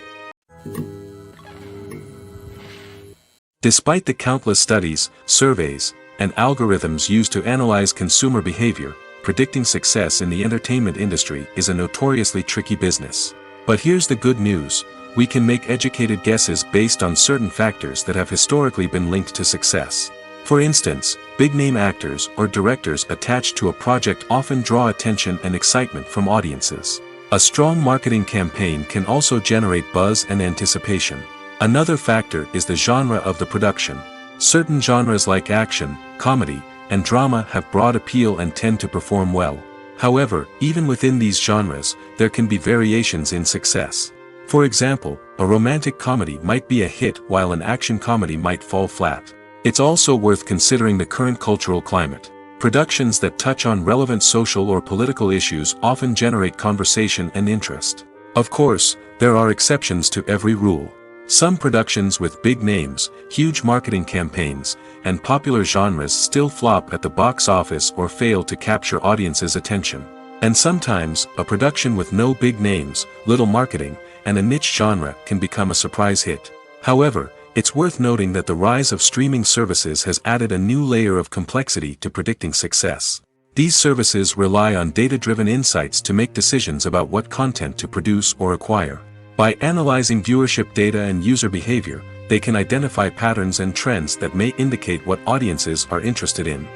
Despite the countless studies, surveys, and algorithms used to analyze consumer behavior, predicting success in the entertainment industry is a notoriously tricky business. But here's the good news: we can make educated guesses based on certain factors that have historically been linked to success. For instance, big-name actors or directors attached to a project often draw attention and excitement from audiences. A strong marketing campaign can also generate buzz and anticipation. Another factor is the genre of the production. Certain genres like action, comedy, and drama have broad appeal and tend to perform well. However, even within these genres, there can be variations in success. For example, a romantic comedy might be a hit while an action comedy might fall flat. It's also worth considering the current cultural climate. Productions that touch on relevant social or political issues often generate conversation and interest. Of course, there are exceptions to every rule. Some productions with big names, huge marketing campaigns, and popular genres still flop at the box office or fail to capture audiences' attention. And sometimes, a production with no big names, little marketing, and a niche genre can become a surprise hit. However, it's worth noting that the rise of streaming services has added a new layer of complexity to predicting success. These services rely on data-driven insights to make decisions about what content to produce or acquire. By analyzing viewership data and user behavior, they can identify patterns and trends that may indicate what audiences are interested in.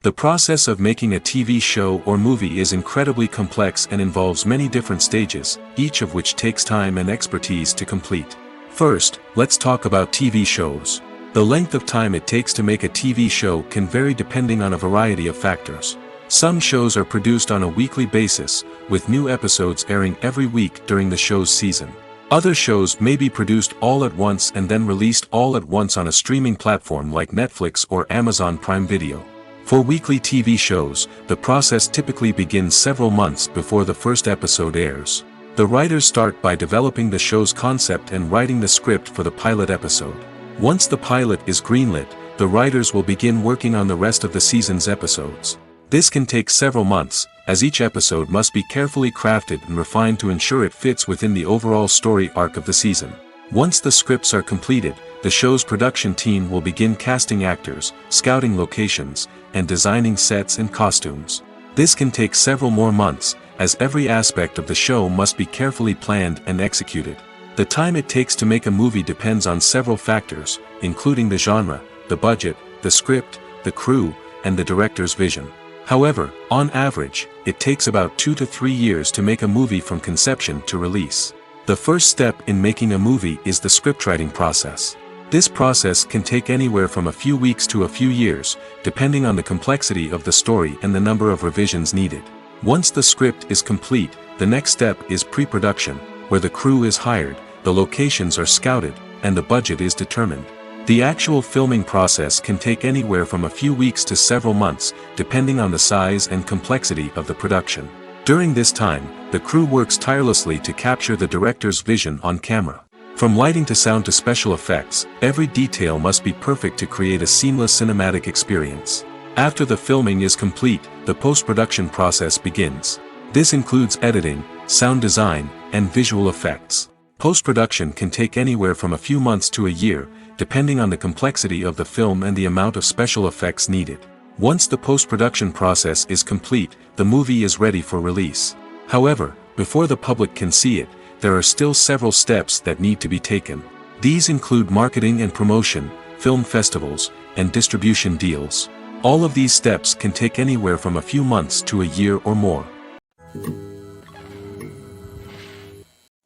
The process of making a TV show or movie is incredibly complex and involves many different stages, each of which takes time and expertise to complete. First, let's talk about TV shows. The length of time it takes to make a TV show can vary depending on a variety of factors. Some shows are produced on a weekly basis, with new episodes airing every week during the show's season. Other shows may be produced all at once and then released all at once on a streaming platform like Netflix or Amazon Prime Video. For weekly TV shows, the process typically begins several months before the first episode airs. The writers start by developing the show's concept and writing the script for the pilot episode. Once the pilot is greenlit, the writers will begin working on the rest of the season's episodes. This can take several months, as each episode must be carefully crafted and refined to ensure it fits within the overall story arc of the season. Once the scripts are completed, the show's production team will begin casting actors, scouting locations, and designing sets and costumes. This can take several more months, as every aspect of the show must be carefully planned and executed. The time it takes to make a movie depends on several factors, including the genre, the budget, the script, the crew, and the director's vision. However, on average, it takes about 2 to 3 years to make a movie from conception to release. The first step in making a movie is the scriptwriting process. This process can take anywhere from a few weeks to a few years, depending on the complexity of the story and the number of revisions needed. Once the script is complete, the next step is pre-production, where the crew is hired, the locations are scouted, and the budget is determined. The actual filming process can take anywhere from a few weeks to several months, depending on the size and complexity of the production. During this time, the crew works tirelessly to capture the director's vision on camera. From lighting to sound to special effects, every detail must be perfect to create a seamless cinematic experience. After the filming is complete, the post-production process begins. This includes editing, sound design, and visual effects. Post-production can take anywhere from a few months to a year, depending on the complexity of the film and the amount of special effects needed. Once the post-production process is complete, the movie is ready for release. However, before the public can see it, there are still several steps that need to be taken. These include marketing and promotion, film festivals, and distribution deals. All of these steps can take anywhere from a few months to a year or more.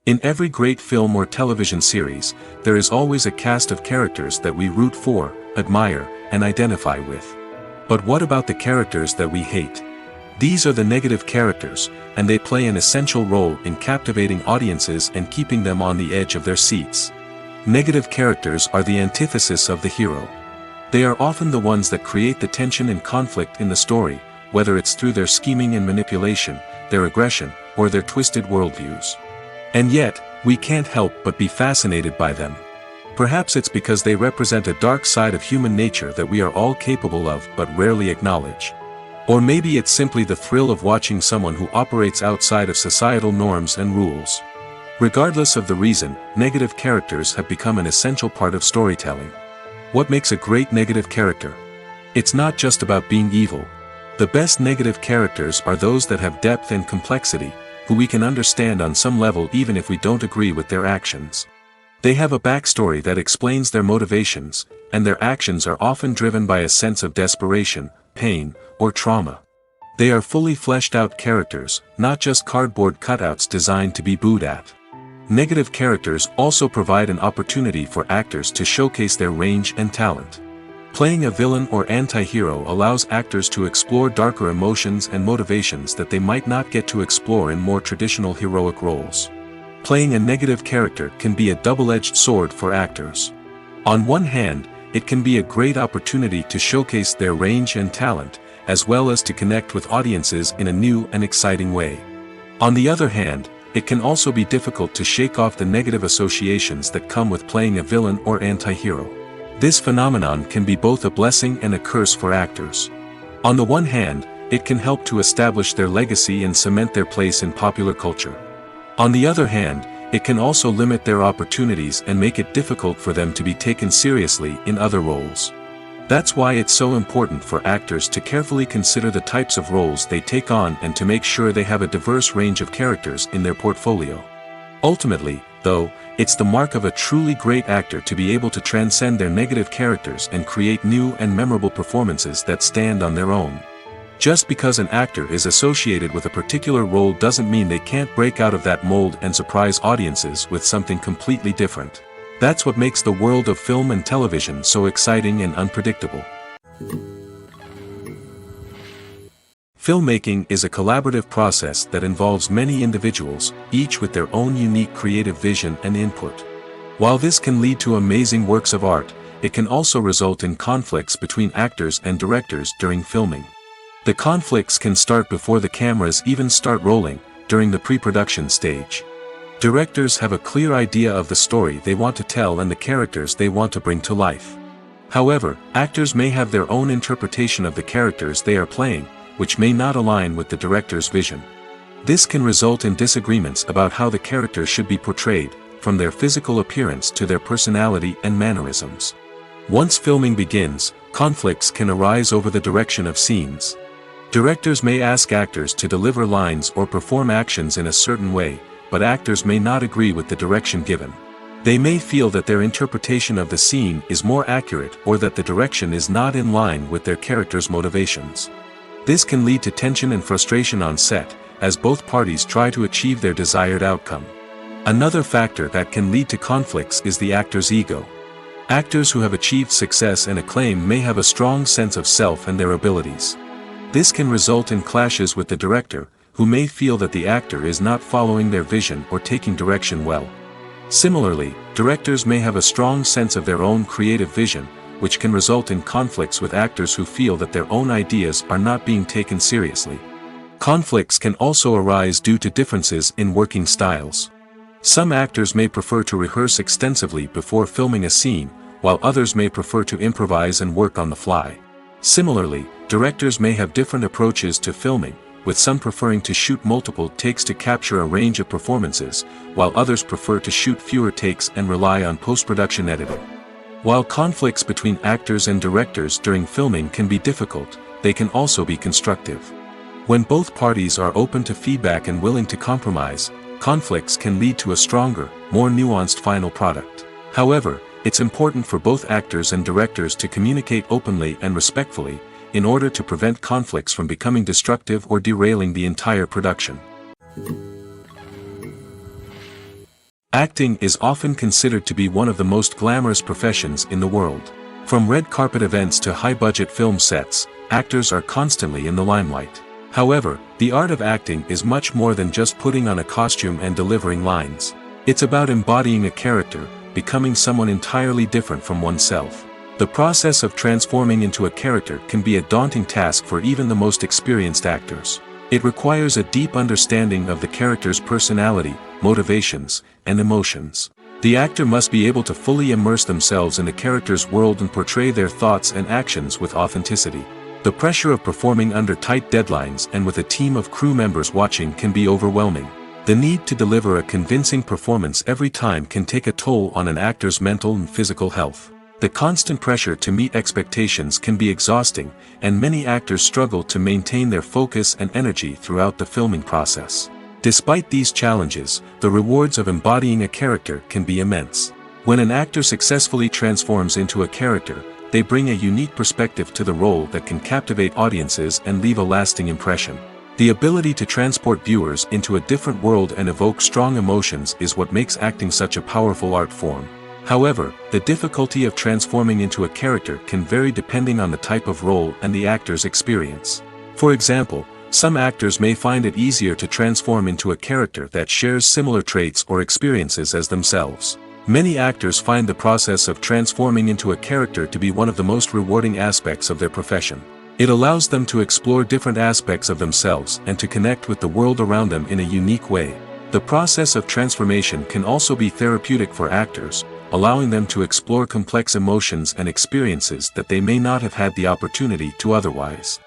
In every great film or television series, there is always a cast of characters that we root for, admire, and identify with. But what about the characters that we hate? These are the negative characters, and they play an essential role in captivating audiences and keeping them on the edge of their seats. Negative characters are the antithesis of the hero. They are often the ones that create the tension and conflict in the story, whether it's through their scheming and manipulation, their aggression, or their twisted worldviews. And yet, we can't help but be fascinated by them. Perhaps it's because they represent a dark side of human nature that we are all capable of but rarely acknowledge. Or maybe it's simply the thrill of watching someone who operates outside of societal norms and rules. Regardless of the reason, negative characters have become an essential part of storytelling. What makes a great negative character? It's not just about being evil. The best negative characters are those that have depth and complexity, who we can understand on some level even if we don't agree with their actions. They have a backstory that explains their motivations, and their actions are often driven by a sense of desperation, pain, or trauma. They are fully fleshed out characters, not just cardboard cutouts designed to be booed at. Negative characters also provide an opportunity for actors to showcase their range and talent. Playing a villain or anti-hero allows actors to explore darker emotions and motivations that they might not get to explore in more traditional heroic roles. Playing a negative character can be a double-edged sword for actors. On one hand, it can be a great opportunity to showcase their range and talent, as well as to connect with audiences in a new and exciting way. On the other hand, it can also be difficult to shake off the negative associations that come with playing a villain or anti-hero. This phenomenon can be both a blessing and a curse for actors. On the one hand, it can help to establish their legacy and cement their place in popular culture. On the other hand, it can also limit their opportunities and make it difficult for them to be taken seriously in other roles. That's why it's so important for actors to carefully consider the types of roles they take on and to make sure they have a diverse range of characters in their portfolio. Ultimately, though, it's the mark of a truly great actor to be able to transcend their negative characters and create new and memorable performances that stand on their own. Just because an actor is associated with a particular role doesn't mean they can't break out of that mold and surprise audiences with something completely different. That's what makes the world of film and television so exciting and unpredictable. Filmmaking is a collaborative process that involves many individuals, each with their own unique creative vision and input. While this can lead to amazing works of art, it can also result in conflicts between actors and directors during filming. The conflicts can start before the cameras even start rolling, during the pre-production stage. Directors have a clear idea of the story they want to tell and the characters they want to bring to life. However, actors may have their own interpretation of the characters they are playing, which may not align with the director's vision. This can result in disagreements about how the characters should be portrayed, from their physical appearance to their personality and mannerisms. Once filming begins, conflicts can arise over the direction of scenes. Directors may ask actors to deliver lines or perform actions in a certain way, but actors may not agree with the direction given. They may feel that their interpretation of the scene is more accurate or that the direction is not in line with their character's motivations. This can lead to tension and frustration on set, as both parties try to achieve their desired outcome. Another factor that can lead to conflicts is the actor's ego. Actors who have achieved success and acclaim may have a strong sense of self and their abilities. This can result in clashes with the director, who may feel that the actor is not following their vision or taking direction well. Similarly, directors may have a strong sense of their own creative vision, which can result in conflicts with actors who feel that their own ideas are not being taken seriously. Conflicts can also arise due to differences in working styles. Some actors may prefer to rehearse extensively before filming a scene, while others may prefer to improvise and work on the fly. Similarly, directors may have different approaches to filming, with some preferring to shoot multiple takes to capture a range of performances, while others prefer to shoot fewer takes and rely on post-production editing. While conflicts between actors and directors during filming can be difficult, they can also be constructive. When both parties are open to feedback and willing to compromise, conflicts can lead to a stronger, more nuanced final product. However, it's important for both actors and directors to communicate openly and respectfully, in order to prevent conflicts from becoming destructive or derailing the entire production. Acting is often considered to be one of the most glamorous professions in the world. From red carpet events to high-budget film sets, actors are constantly in the limelight. However, the art of acting is much more than just putting on a costume and delivering lines. It's about embodying a character, becoming someone entirely different from oneself. The process of transforming into a character can be a daunting task for even the most experienced actors. It requires a deep understanding of the character's personality, motivations, and emotions. The actor must be able to fully immerse themselves in the character's world and portray their thoughts and actions with authenticity. The pressure of performing under tight deadlines and with a team of crew members watching can be overwhelming. The need to deliver a convincing performance every time can take a toll on an actor's mental and physical health. The constant pressure to meet expectations can be exhausting, and many actors struggle to maintain their focus and energy throughout the filming process. Despite these challenges, the rewards of embodying a character can be immense. When an actor successfully transforms into a character, they bring a unique perspective to the role that can captivate audiences and leave a lasting impression. The ability to transport viewers into a different world and evoke strong emotions is what makes acting such a powerful art form. However, the difficulty of transforming into a character can vary depending on the type of role and the actor's experience. For example, some actors may find it easier to transform into a character that shares similar traits or experiences as themselves. Many actors find the process of transforming into a character to be one of the most rewarding aspects of their profession. It allows them to explore different aspects of themselves and to connect with the world around them in a unique way. The process of transformation can also be therapeutic for actors, allowing them to explore complex emotions and experiences that they may not have had the opportunity to otherwise.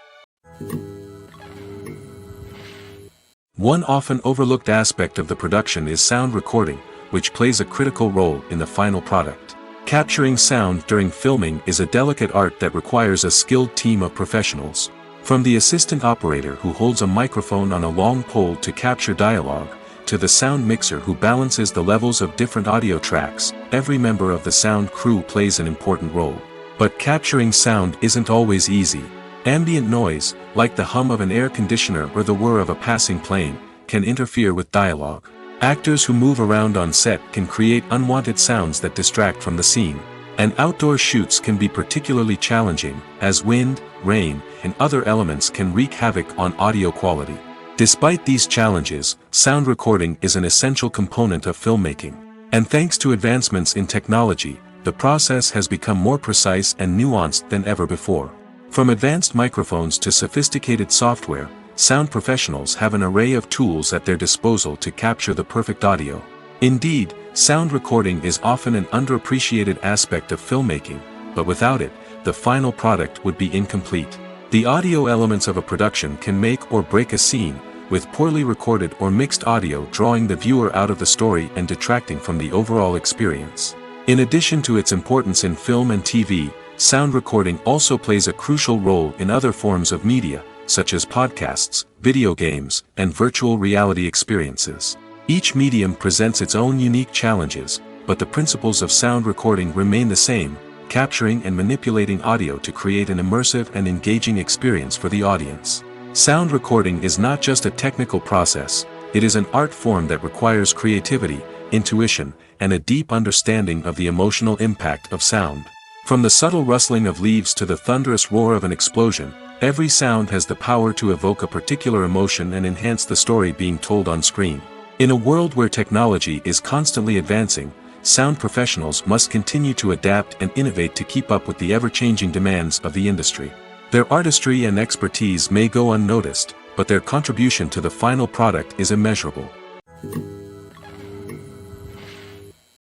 One often overlooked aspect of the production is sound recording, which plays a critical role in the final product. Capturing sound during filming is a delicate art that requires a skilled team of professionals. From the assistant operator who holds a microphone on a long pole to capture dialogue, to the sound mixer who balances the levels of different audio tracks, every member of the sound crew plays an important role. But capturing sound isn't always easy. Ambient noise, like the hum of an air conditioner or the whir of a passing plane, can interfere with dialogue. Actors who move around on set can create unwanted sounds that distract from the scene. And outdoor shoots can be particularly challenging, as wind, rain, and other elements can wreak havoc on audio quality. Despite these challenges, sound recording is an essential component of filmmaking. And thanks to advancements in technology, the process has become more precise and nuanced than ever before. From advanced microphones to sophisticated software, sound professionals have an array of tools at their disposal to capture the perfect audio. Indeed, sound recording is often an underappreciated aspect of filmmaking, but without it, the final product would be incomplete. The audio elements of a production can make or break a scene, with poorly recorded or mixed audio drawing the viewer out of the story and detracting from the overall experience. In addition to its importance in film and TV, sound recording also plays a crucial role in other forms of media, such as podcasts, video games, and virtual reality experiences. Each medium presents its own unique challenges, but the principles of sound recording remain the same, capturing and manipulating audio to create an immersive and engaging experience for the audience. Sound recording is not just a technical process, it is an art form that requires creativity, intuition, and a deep understanding of the emotional impact of sound. From the subtle rustling of leaves to the thunderous roar of an explosion, every sound has the power to evoke a particular emotion and enhance the story being told on screen. In a world where technology is constantly advancing, sound professionals must continue to adapt and innovate to keep up with the ever-changing demands of the industry. Their artistry and expertise may go unnoticed, but their contribution to the final product is immeasurable.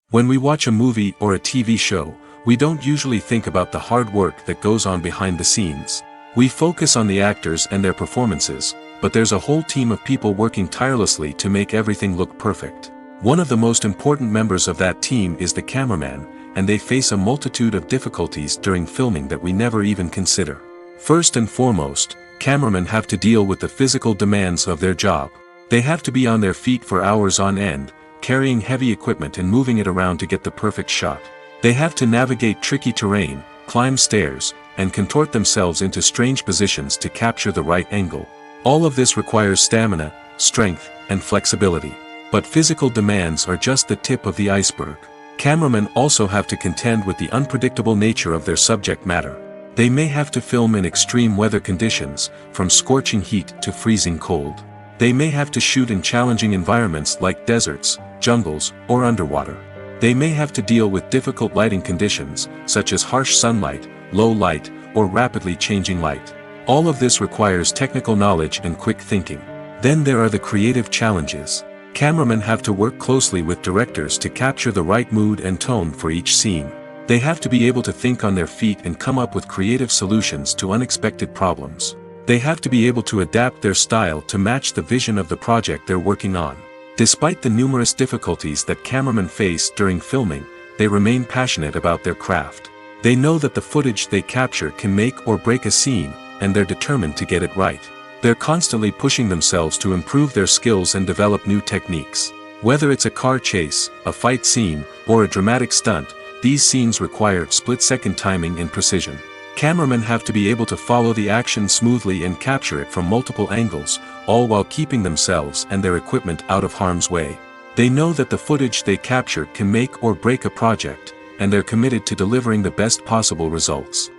When we watch a movie or a TV show, we don't usually think about the hard work that goes on behind the scenes. We focus on the actors and their performances, but there's a whole team of people working tirelessly to make everything look perfect. One of the most important members of that team is the cameraman, and they face a multitude of difficulties during filming that we never even consider. First and foremost, cameramen have to deal with the physical demands of their job. They have to be on their feet for hours on end, carrying heavy equipment and moving it around to get the perfect shot. They have to navigate tricky terrain, climb stairs, and contort themselves into strange positions to capture the right angle. All of this requires stamina, strength, and flexibility. But physical demands are just the tip of the iceberg. Cameramen also have to contend with the unpredictable nature of their subject matter. They may have to film in extreme weather conditions, from scorching heat to freezing cold. They may have to shoot in challenging environments like deserts, jungles, or underwater. They may have to deal with difficult lighting conditions, such as harsh sunlight, low light, or rapidly changing light. All of this requires technical knowledge and quick thinking. Then there are the creative challenges. Cameramen have to work closely with directors to capture the right mood and tone for each scene. They have to be able to think on their feet and come up with creative solutions to unexpected problems. They have to be able to adapt their style to match the vision of the project they're working on. Despite the numerous difficulties that cameramen face during filming, they remain passionate about their craft. They know that the footage they capture can make or break a scene, and they're determined to get it right. They're constantly pushing themselves to improve their skills and develop new techniques. Whether it's a car chase, a fight scene, or a dramatic stunt, these scenes require split-second timing and precision. Cameramen have to be able to follow the action smoothly and capture it from multiple angles, all while keeping themselves and their equipment out of harm's way. They know that the footage they capture can make or break a project, and they're committed to delivering the best possible results.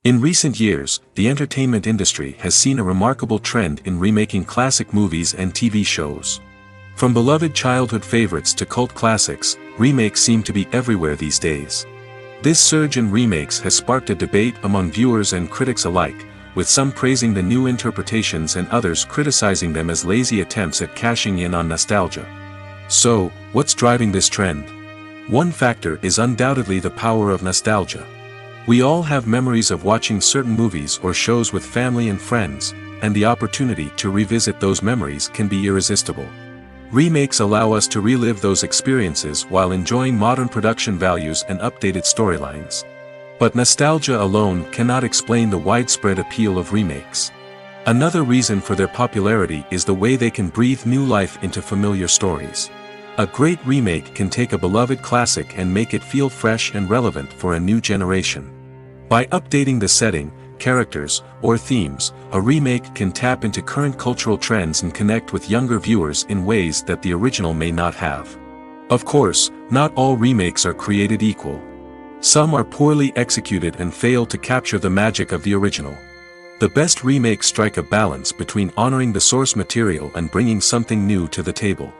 In recent years, the entertainment industry has seen a remarkable trend in remaking classic movies and TV shows. From beloved childhood favorites to cult classics, remakes seem to be everywhere these days. This surge in remakes has sparked a debate among viewers and critics alike, with some praising the new interpretations and others criticizing them as lazy attempts at cashing in on nostalgia. So, what's driving this trend? One factor is undoubtedly the power of nostalgia. We all have memories of watching certain movies or shows with family and friends, and the opportunity to revisit those memories can be irresistible. Remakes allow us to relive those experiences while enjoying modern production values and updated storylines. But nostalgia alone cannot explain the widespread appeal of remakes. Another reason for their popularity is the way they can breathe new life into familiar stories. A great remake can take a beloved classic and make it feel fresh and relevant for a new generation. By updating the setting, characters, or themes, a remake can tap into current cultural trends and connect with younger viewers in ways that the original may not have. Of course, not all remakes are created equal. Some are poorly executed and fail to capture the magic of the original. The best remakes strike a balance between honoring the source material and bringing something new to the table.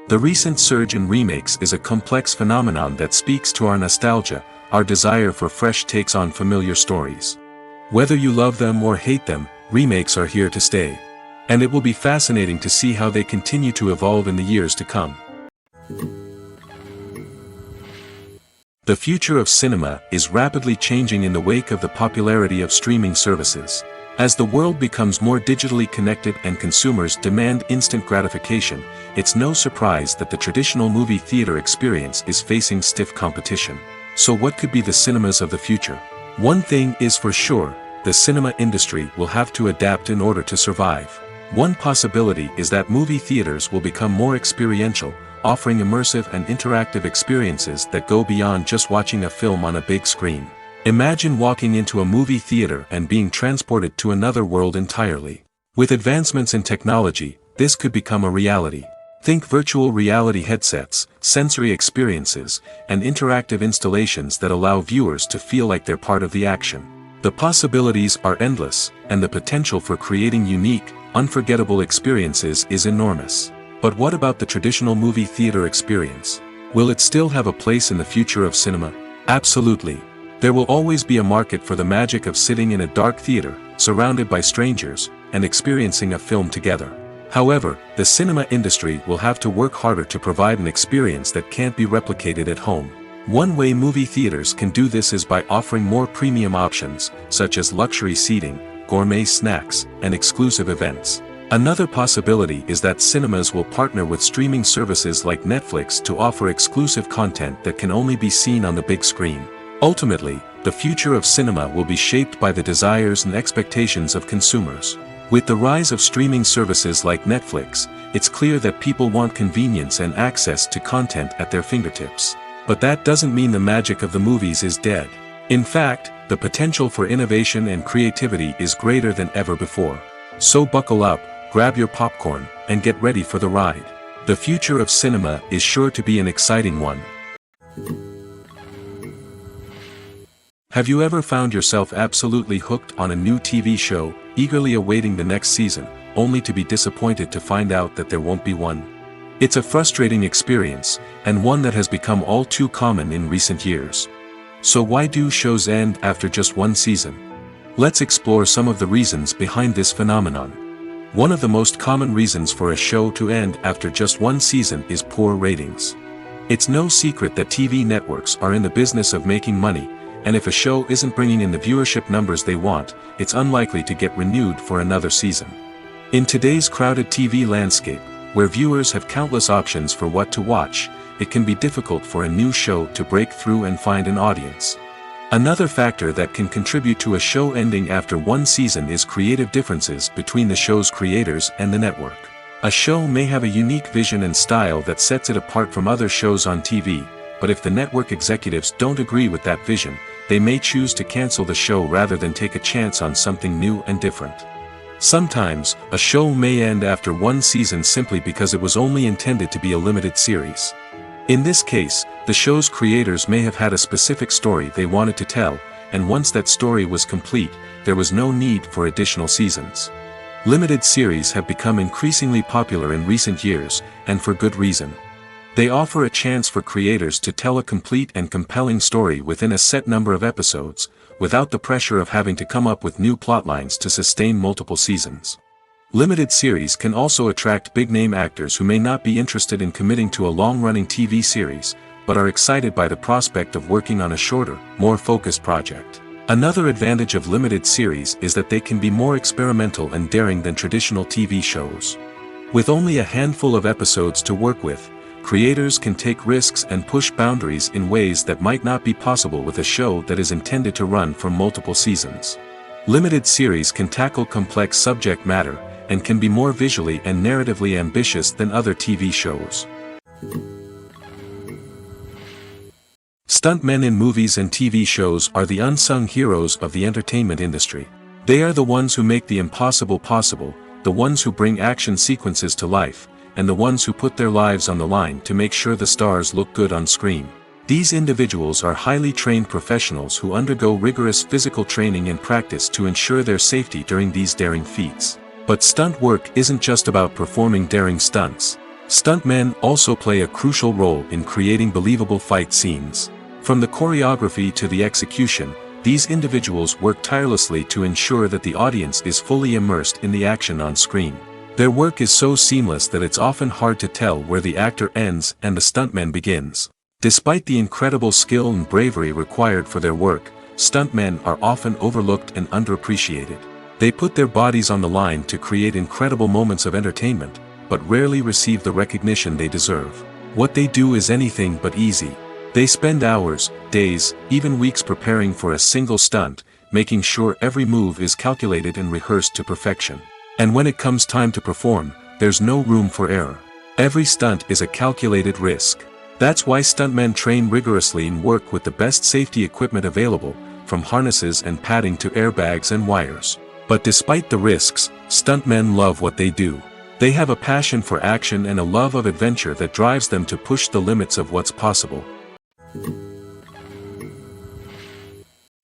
The recent surge in remakes is a complex phenomenon that speaks to our nostalgia, our desire for fresh takes on familiar stories. Whether you love them or hate them, remakes are here to stay. And it will be fascinating to see how they continue to evolve in the years to come. The future of cinema is rapidly changing in the wake of the popularity of streaming services. As the world becomes more digitally connected and consumers demand instant gratification, it's no surprise that the traditional movie theater experience is facing stiff competition. So what could be the cinemas of the future? One thing is for sure, the cinema industry will have to adapt in order to survive. One possibility is that movie theaters will become more experiential, offering immersive and interactive experiences that go beyond just watching a film on a big screen. Imagine walking into a movie theater and being transported to another world entirely. With advancements in technology, this could become a reality. Think virtual reality headsets, sensory experiences, and interactive installations that allow viewers to feel like they're part of the action. The possibilities are endless, and the potential for creating unique, unforgettable experiences is enormous. But what about the traditional movie theater experience? Will it still have a place in the future of cinema? Absolutely. There will always be a market for the magic of sitting in a dark theater, surrounded by strangers, and experiencing a film together. However, the cinema industry will have to work harder to provide an experience that can't be replicated at home. One way movie theaters can do this is by offering more premium options, such as luxury seating, gourmet snacks, and exclusive events. Another possibility is that cinemas will partner with streaming services like Netflix to offer exclusive content that can only be seen on the big screen. Ultimately, the future of cinema will be shaped by the desires and expectations of consumers. With the rise of streaming services like Netflix, it's clear that people want convenience and access to content at their fingertips. But that doesn't mean the magic of the movies is dead. In fact, the potential for innovation and creativity is greater than ever before. So buckle up, grab your popcorn, and get ready for the ride. The future of cinema is sure to be an exciting one. Have you ever found yourself absolutely hooked on a new TV show, eagerly awaiting the next season, only to be disappointed to find out that there won't be one? It's a frustrating experience, and one that has become all too common in recent years. So why do shows end after just one season? Let's explore some of the reasons behind this phenomenon. One of the most common reasons for a show to end after just one season is poor ratings. It's no secret that TV networks are in the business of making money, and if a show isn't bringing in the viewership numbers they want, it's unlikely to get renewed for another season. In today's crowded TV landscape, where viewers have countless options for what to watch, it can be difficult for a new show to break through and find an audience. Another factor that can contribute to a show ending after one season is creative differences between the show's creators and the network. A show may have a unique vision and style that sets it apart from other shows on TV, but if the network executives don't agree with that vision, they may choose to cancel the show rather than take a chance on something new and different. Sometimes, a show may end after one season simply because it was only intended to be a limited series. In this case, the show's creators may have had a specific story they wanted to tell, and once that story was complete, there was no need for additional seasons. Limited series have become increasingly popular in recent years, and for good reason. They offer a chance for creators to tell a complete and compelling story within a set number of episodes, without the pressure of having to come up with new plotlines to sustain multiple seasons. Limited series can also attract big-name actors who may not be interested in committing to a long-running TV series, but are excited by the prospect of working on a shorter, more focused project. Another advantage of limited series is that they can be more experimental and daring than traditional TV shows. With only a handful of episodes to work with, creators can take risks and push boundaries in ways that might not be possible with a show that is intended to run for multiple seasons. Limited series can tackle complex subject matter, and can be more visually and narratively ambitious than other TV shows. Stuntmen in movies and TV shows are the unsung heroes of the entertainment industry. They are the ones who make the impossible possible, the ones who bring action sequences to life, and the ones who put their lives on the line to make sure the stars look good on screen. These individuals are highly trained professionals who undergo rigorous physical training and practice to ensure their safety during these daring feats. But stunt work isn't just about performing daring stunts. Stuntmen also play a crucial role in creating believable fight scenes. From the choreography to the execution, these individuals work tirelessly to ensure that the audience is fully immersed in the action on screen. Their work is so seamless that it's often hard to tell where the actor ends and the stuntman begins. Despite the incredible skill and bravery required for their work, stuntmen are often overlooked and underappreciated. They put their bodies on the line to create incredible moments of entertainment, but rarely receive the recognition they deserve. What they do is anything but easy. They spend hours, days, even weeks preparing for a single stunt, making sure every move is calculated and rehearsed to perfection. And when it comes time to perform, there's no room for error. Every stunt is a calculated risk. That's why stuntmen train rigorously and work with the best safety equipment available, from harnesses and padding to airbags and wires. But despite the risks, stuntmen love what they do. They have a passion for action and a love of adventure that drives them to push the limits of what's possible.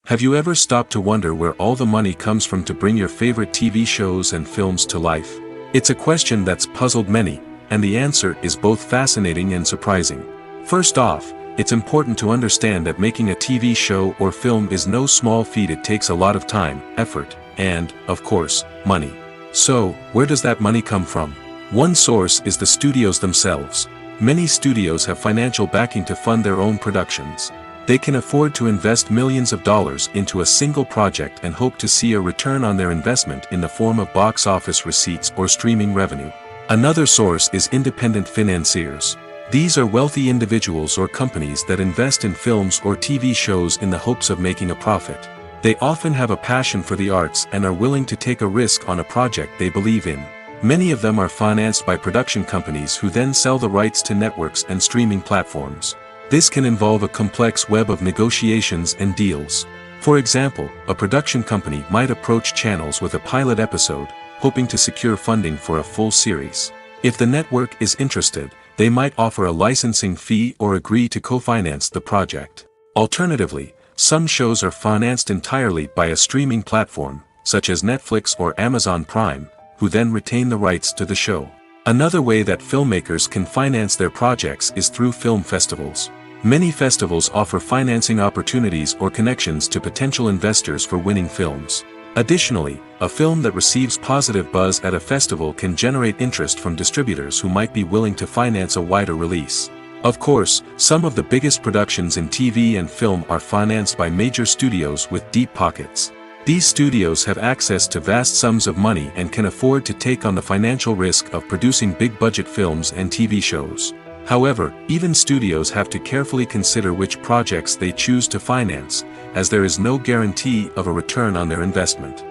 Have you ever stopped to wonder where all the money comes from to bring your favorite TV shows and films to life? It's a question that's puzzled many, and the answer is both fascinating and surprising. First off, it's important to understand that making a TV show or film is no small feat. It takes a lot of time, effort, and, of course, money. So, where does that money come from? One source is the studios themselves. Many studios have financial backing to fund their own productions. They can afford to invest millions of dollars into a single project and hope to see a return on their investment in the form of box office receipts or streaming revenue. Another source is independent financiers. These are wealthy individuals or companies that invest in films or TV shows in the hopes of making a profit. They often have a passion for the arts and are willing to take a risk on a project they believe in. Many of them are financed by production companies who then sell the rights to networks and streaming platforms. This can involve a complex web of negotiations and deals. For example, a production company might approach channels with a pilot episode, hoping to secure funding for a full series. If the network is interested, they might offer a licensing fee or agree to co-finance the project. Alternatively, some shows are financed entirely by a streaming platform, such as Netflix or Amazon Prime, who then retain the rights to the show. Another way that filmmakers can finance their projects is through film festivals. Many festivals offer financing opportunities or connections to potential investors for winning films. Additionally, a film that receives positive buzz at a festival can generate interest from distributors who might be willing to finance a wider release. Of course, some of the biggest productions in TV and film are financed by major studios with deep pockets. These studios have access to vast sums of money and can afford to take on the financial risk of producing big-budget films and TV shows. However, even studios have to carefully consider which projects they choose to finance, as there is no guarantee of a return on their investment.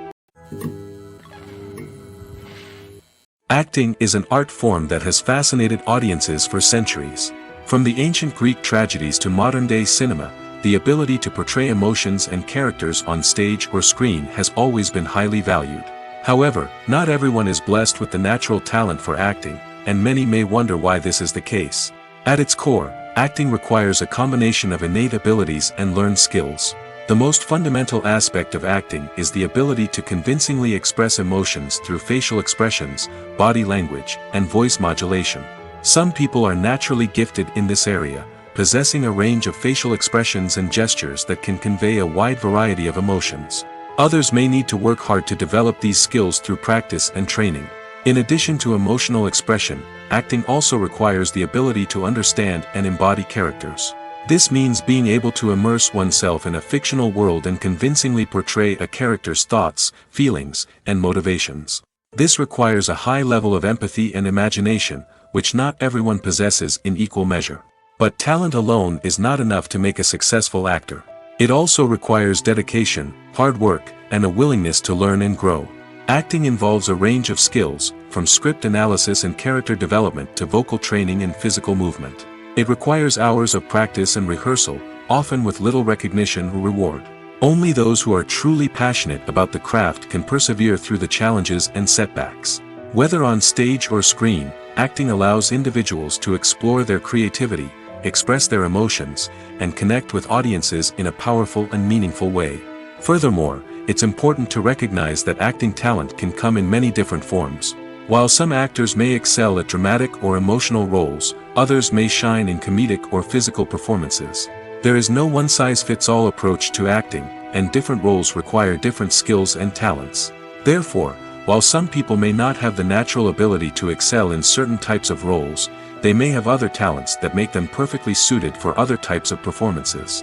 Acting is an art form that has fascinated audiences for centuries. From the ancient Greek tragedies to modern-day cinema, the ability to portray emotions and characters on stage or screen has always been highly valued. However, not everyone is blessed with the natural talent for acting, and many may wonder why this is the case. At its core, acting requires a combination of innate abilities and learned skills. The most fundamental aspect of acting is the ability to convincingly express emotions through facial expressions, body language, and voice modulation. Some people are naturally gifted in this area, possessing a range of facial expressions and gestures that can convey a wide variety of emotions. Others may need to work hard to develop these skills through practice and training. In addition to emotional expression, acting also requires the ability to understand and embody characters. This means being able to immerse oneself in a fictional world and convincingly portray a character's thoughts, feelings, and motivations. This requires a high level of empathy and imagination, which not everyone possesses in equal measure. But talent alone is not enough to make a successful actor. It also requires dedication, hard work, and a willingness to learn and grow. Acting involves a range of skills, from script analysis and character development to vocal training and physical movement. It requires hours of practice and rehearsal, often with little recognition or reward. Only those who are truly passionate about the craft can persevere through the challenges and setbacks. Whether on stage or screen, acting allows individuals to explore their creativity, express their emotions, and connect with audiences in a powerful and meaningful way. Furthermore, it's important to recognize that acting talent can come in many different forms. While some actors may excel at dramatic or emotional roles, others may shine in comedic or physical performances. There is no one-size-fits-all approach to acting, and different roles require different skills and talents. Therefore, while some people may not have the natural ability to excel in certain types of roles, they may have other talents that make them perfectly suited for other types of performances.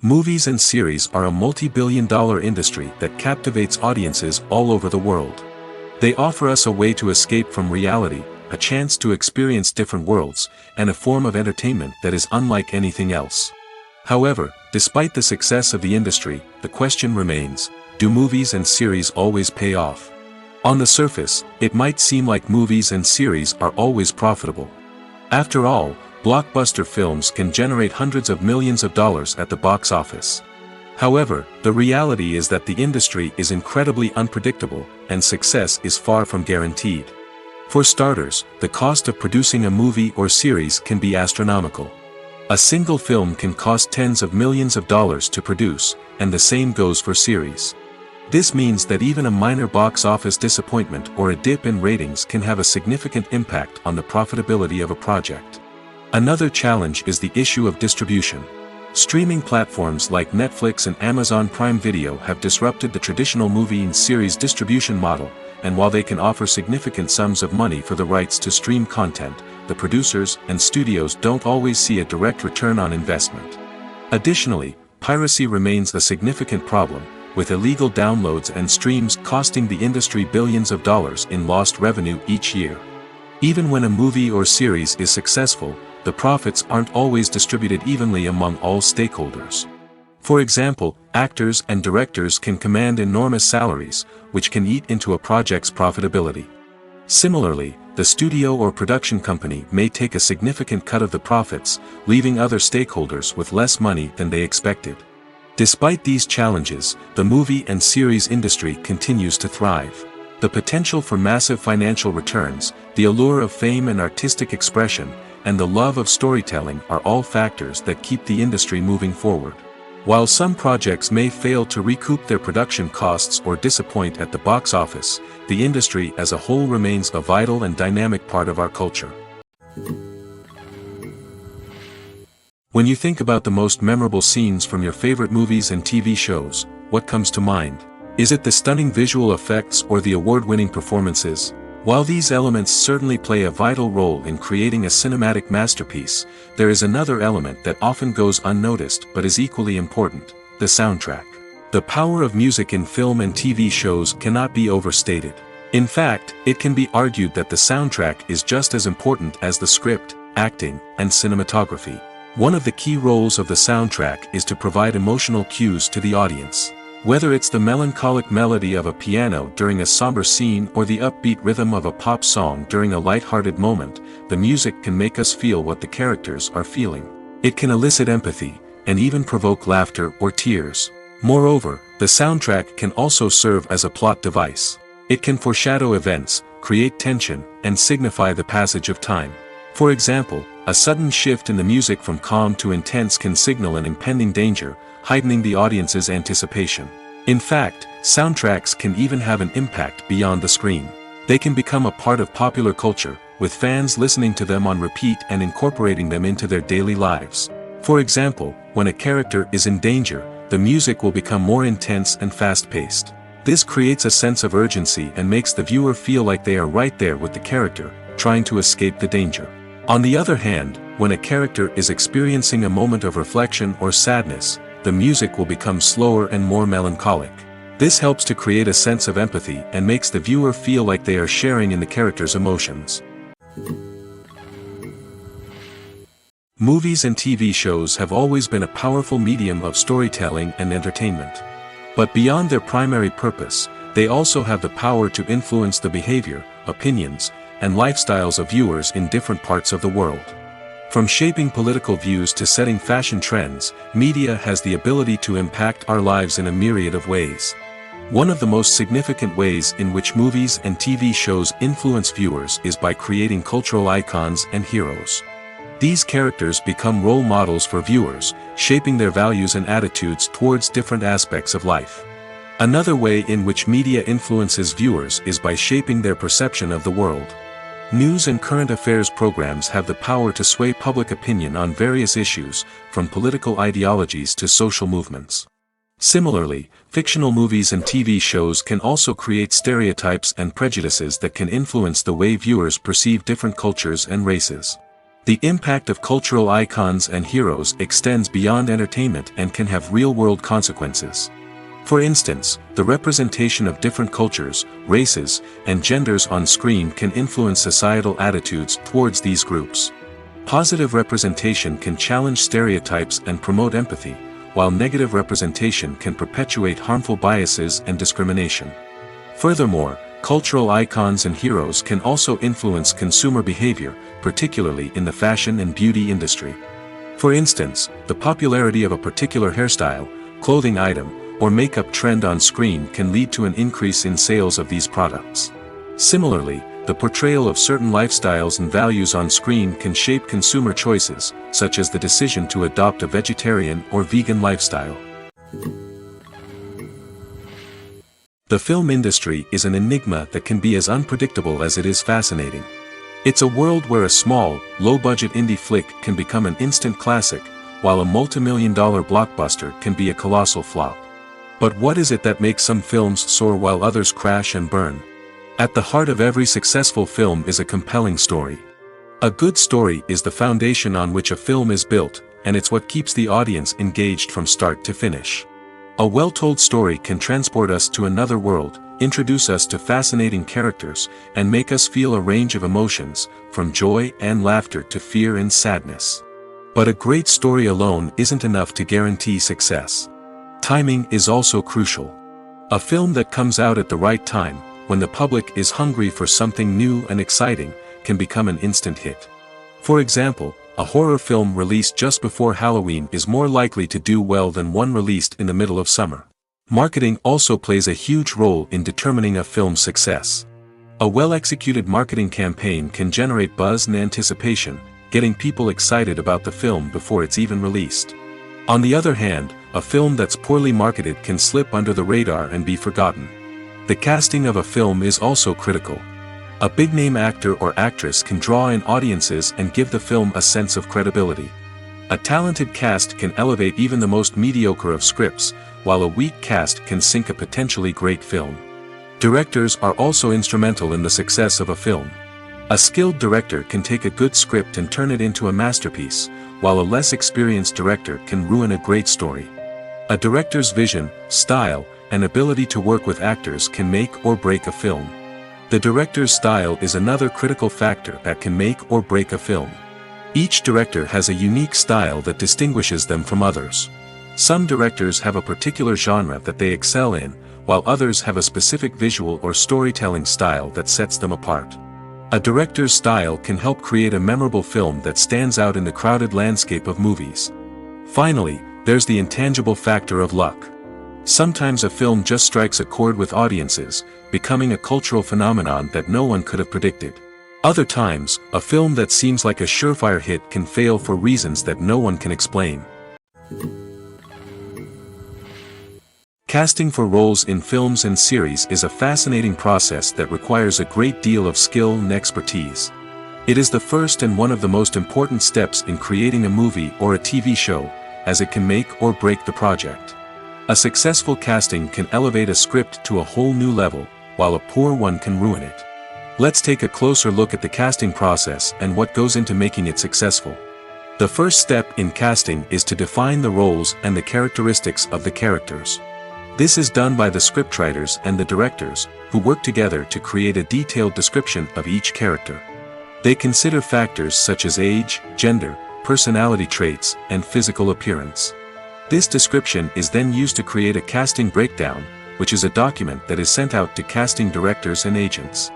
Movies and series are a multi-billion-dollar industry that captivates audiences all over the world. They offer us a way to escape from reality, a chance to experience different worlds, and a form of entertainment that is unlike anything else. However, despite the success of the industry, the question remains, do movies and series always pay off? On the surface, it might seem like movies and series are always profitable. After all, blockbuster films can generate hundreds of millions of dollars at the box office. However, the reality is that the industry is incredibly unpredictable, and success is far from guaranteed. For starters, the cost of producing a movie or series can be astronomical. A single film can cost tens of millions of dollars to produce, and the same goes for series. This means that even a minor box office disappointment or a dip in ratings can have a significant impact on the profitability of a project. Another challenge is the issue of distribution. Streaming platforms like Netflix and Amazon Prime Video have disrupted the traditional movie and series distribution model, and while they can offer significant sums of money for the rights to stream content, the producers and studios don't always see a direct return on investment. Additionally, piracy remains a significant problem, with illegal downloads and streams costing the industry billions of dollars in lost revenue each year. Even when a movie or series is successful, the profits aren't always distributed evenly among all stakeholders. For example, actors and directors can command enormous salaries, which can eat into a project's profitability. Similarly, the studio or production company may take a significant cut of the profits, leaving other stakeholders with less money than they expected. Despite these challenges, the movie and series industry continues to thrive. The potential for massive financial returns, the allure of fame and artistic expression, and the love of storytelling are all factors that keep the industry moving forward. While some projects may fail to recoup their production costs or disappoint at the box office, the industry as a whole remains a vital and dynamic part of our culture. When you think about the most memorable scenes from your favorite movies and TV shows, what comes to mind? Is it the stunning visual effects or the award-winning performances? While these elements certainly play a vital role in creating a cinematic masterpiece, there is another element that often goes unnoticed but is equally important: the soundtrack. The power of music in film and TV shows cannot be overstated. In fact, it can be argued that the soundtrack is just as important as the script, acting, and cinematography. One of the key roles of the soundtrack is to provide emotional cues to the audience. Whether it's the melancholic melody of a piano during a somber scene or the upbeat rhythm of a pop song during a light-hearted moment, the music can make us feel what the characters are feeling. It can elicit empathy, and even provoke laughter or tears. Moreover, the soundtrack can also serve as a plot device. It can foreshadow events, create tension, and signify the passage of time. For example, a sudden shift in the music from calm to intense can signal an impending danger, heightening the audience's anticipation. In fact, soundtracks can even have an impact beyond the screen. They can become a part of popular culture, with fans listening to them on repeat and incorporating them into their daily lives. For example, when a character is in danger, the music will become more intense and fast-paced. This creates a sense of urgency and makes the viewer feel like they are right there with the character, trying to escape the danger. On the other hand, when a character is experiencing a moment of reflection or sadness, the music will become slower and more melancholic. This helps to create a sense of empathy and makes the viewer feel like they are sharing in the character's emotions. Movies and TV shows have always been a powerful medium of storytelling and entertainment. But beyond their primary purpose, they also have the power to influence the behavior, opinions, and lifestyles of viewers in different parts of the world. From shaping political views to setting fashion trends, media has the ability to impact our lives in a myriad of ways. One of the most significant ways in which movies and TV shows influence viewers is by creating cultural icons and heroes. These characters become role models for viewers, shaping their values and attitudes towards different aspects of life. Another way in which media influences viewers is by shaping their perception of the world. News and current affairs programs have the power to sway public opinion on various issues, from political ideologies to social movements. Similarly, fictional movies and TV shows can also create stereotypes and prejudices that can influence the way viewers perceive different cultures and races. The impact of cultural icons and heroes extends beyond entertainment and can have real-world consequences. For instance, the representation of different cultures, races, and genders on screen can influence societal attitudes towards these groups. Positive representation can challenge stereotypes and promote empathy, while negative representation can perpetuate harmful biases and discrimination. Furthermore, cultural icons and heroes can also influence consumer behavior, particularly in the fashion and beauty industry. For instance, the popularity of a particular hairstyle, clothing item, or makeup trend on screen can lead to an increase in sales of these products. Similarly, the portrayal of certain lifestyles and values on screen can shape consumer choices, such as the decision to adopt a vegetarian or vegan lifestyle. The film industry is an enigma that can be as unpredictable as it is fascinating. It's a world where a small, low-budget indie flick can become an instant classic, while a multi-million-dollar blockbuster can be a colossal flop. But what is it that makes some films soar while others crash and burn? At the heart of every successful film is a compelling story. A good story is the foundation on which a film is built, and it's what keeps the audience engaged from start to finish. A well-told story can transport us to another world, introduce us to fascinating characters, and make us feel a range of emotions, from joy and laughter to fear and sadness. But a great story alone isn't enough to guarantee success. Timing is also crucial. A film that comes out at the right time, when the public is hungry for something new and exciting, can become an instant hit. For example, a horror film released just before Halloween is more likely to do well than one released in the middle of summer. Marketing also plays a huge role in determining a film's success. A well-executed marketing campaign can generate buzz and anticipation, getting people excited about the film before it's even released. On the other hand, a film that's poorly marketed can slip under the radar and be forgotten. The casting of a film is also critical. A big-name actor or actress can draw in audiences and give the film a sense of credibility. A talented cast can elevate even the most mediocre of scripts, while a weak cast can sink a potentially great film. Directors are also instrumental in the success of a film. A skilled director can take a good script and turn it into a masterpiece, while a less experienced director can ruin a great story. A director's vision, style, and ability to work with actors can make or break a film. The director's style is another critical factor that can make or break a film. Each director has a unique style that distinguishes them from others. Some directors have a particular genre that they excel in, while others have a specific visual or storytelling style that sets them apart. A director's style can help create a memorable film that stands out in the crowded landscape of movies. Finally, there's the intangible factor of luck. Sometimes a film just strikes a chord with audiences, becoming a cultural phenomenon that no one could have predicted. Other times, a film that seems like a surefire hit can fail for reasons that no one can explain. Casting for roles in films and series is a fascinating process that requires a great deal of skill and expertise. It is the first and one of the most important steps in creating a movie or a TV show, as it can make or break the project. A successful casting can elevate a script to a whole new level, while a poor one can ruin it. Let's take a closer look at the casting process and what goes into making it successful. The first step in casting is to define the roles and the characteristics of the characters. This is done by the scriptwriters and the directors, who work together to create a detailed description of each character. They consider factors such as age, gender, personality traits, and physical appearance. This description is then used to create a casting breakdown, which is a document that is sent out to casting directors and agents.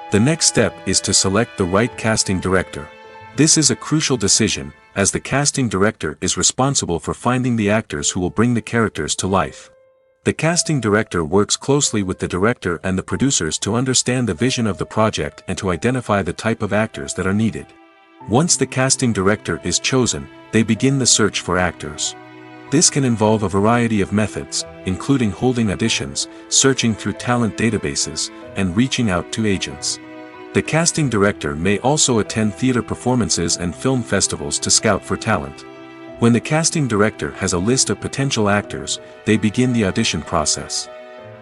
The next step is to select the right casting director. This is a crucial decision, as the casting director is responsible for finding the actors who will bring the characters to life. The casting director works closely with the director and the producers to understand the vision of the project and to identify the type of actors that are needed. Once the casting director is chosen, they begin the search for actors. This can involve a variety of methods, including holding auditions, searching through talent databases, and reaching out to agents. The casting director may also attend theater performances and film festivals to scout for talent. When the casting director has a list of potential actors, they begin the audition process.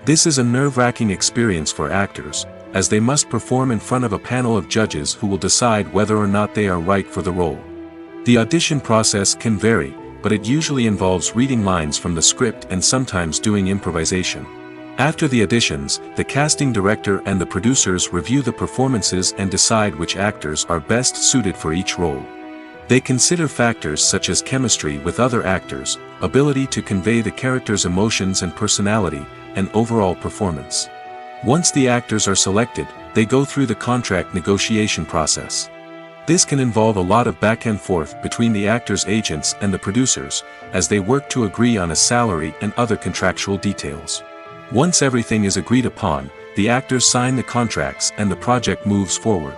This is a nerve-wracking experience for actors, as they must perform in front of a panel of judges who will decide whether or not they are right for the role. The audition process can vary, but it usually involves reading lines from the script and sometimes doing improvisation. After the auditions, the casting director and the producers review the performances and decide which actors are best suited for each role. They consider factors such as chemistry with other actors, ability to convey the character's emotions and personality, and overall performance. Once the actors are selected, they go through the contract negotiation process. This can involve a lot of back and forth between the actors' agents and the producers, as they work to agree on a salary and other contractual details. Once everything is agreed upon, the actors sign the contracts and the project moves forward.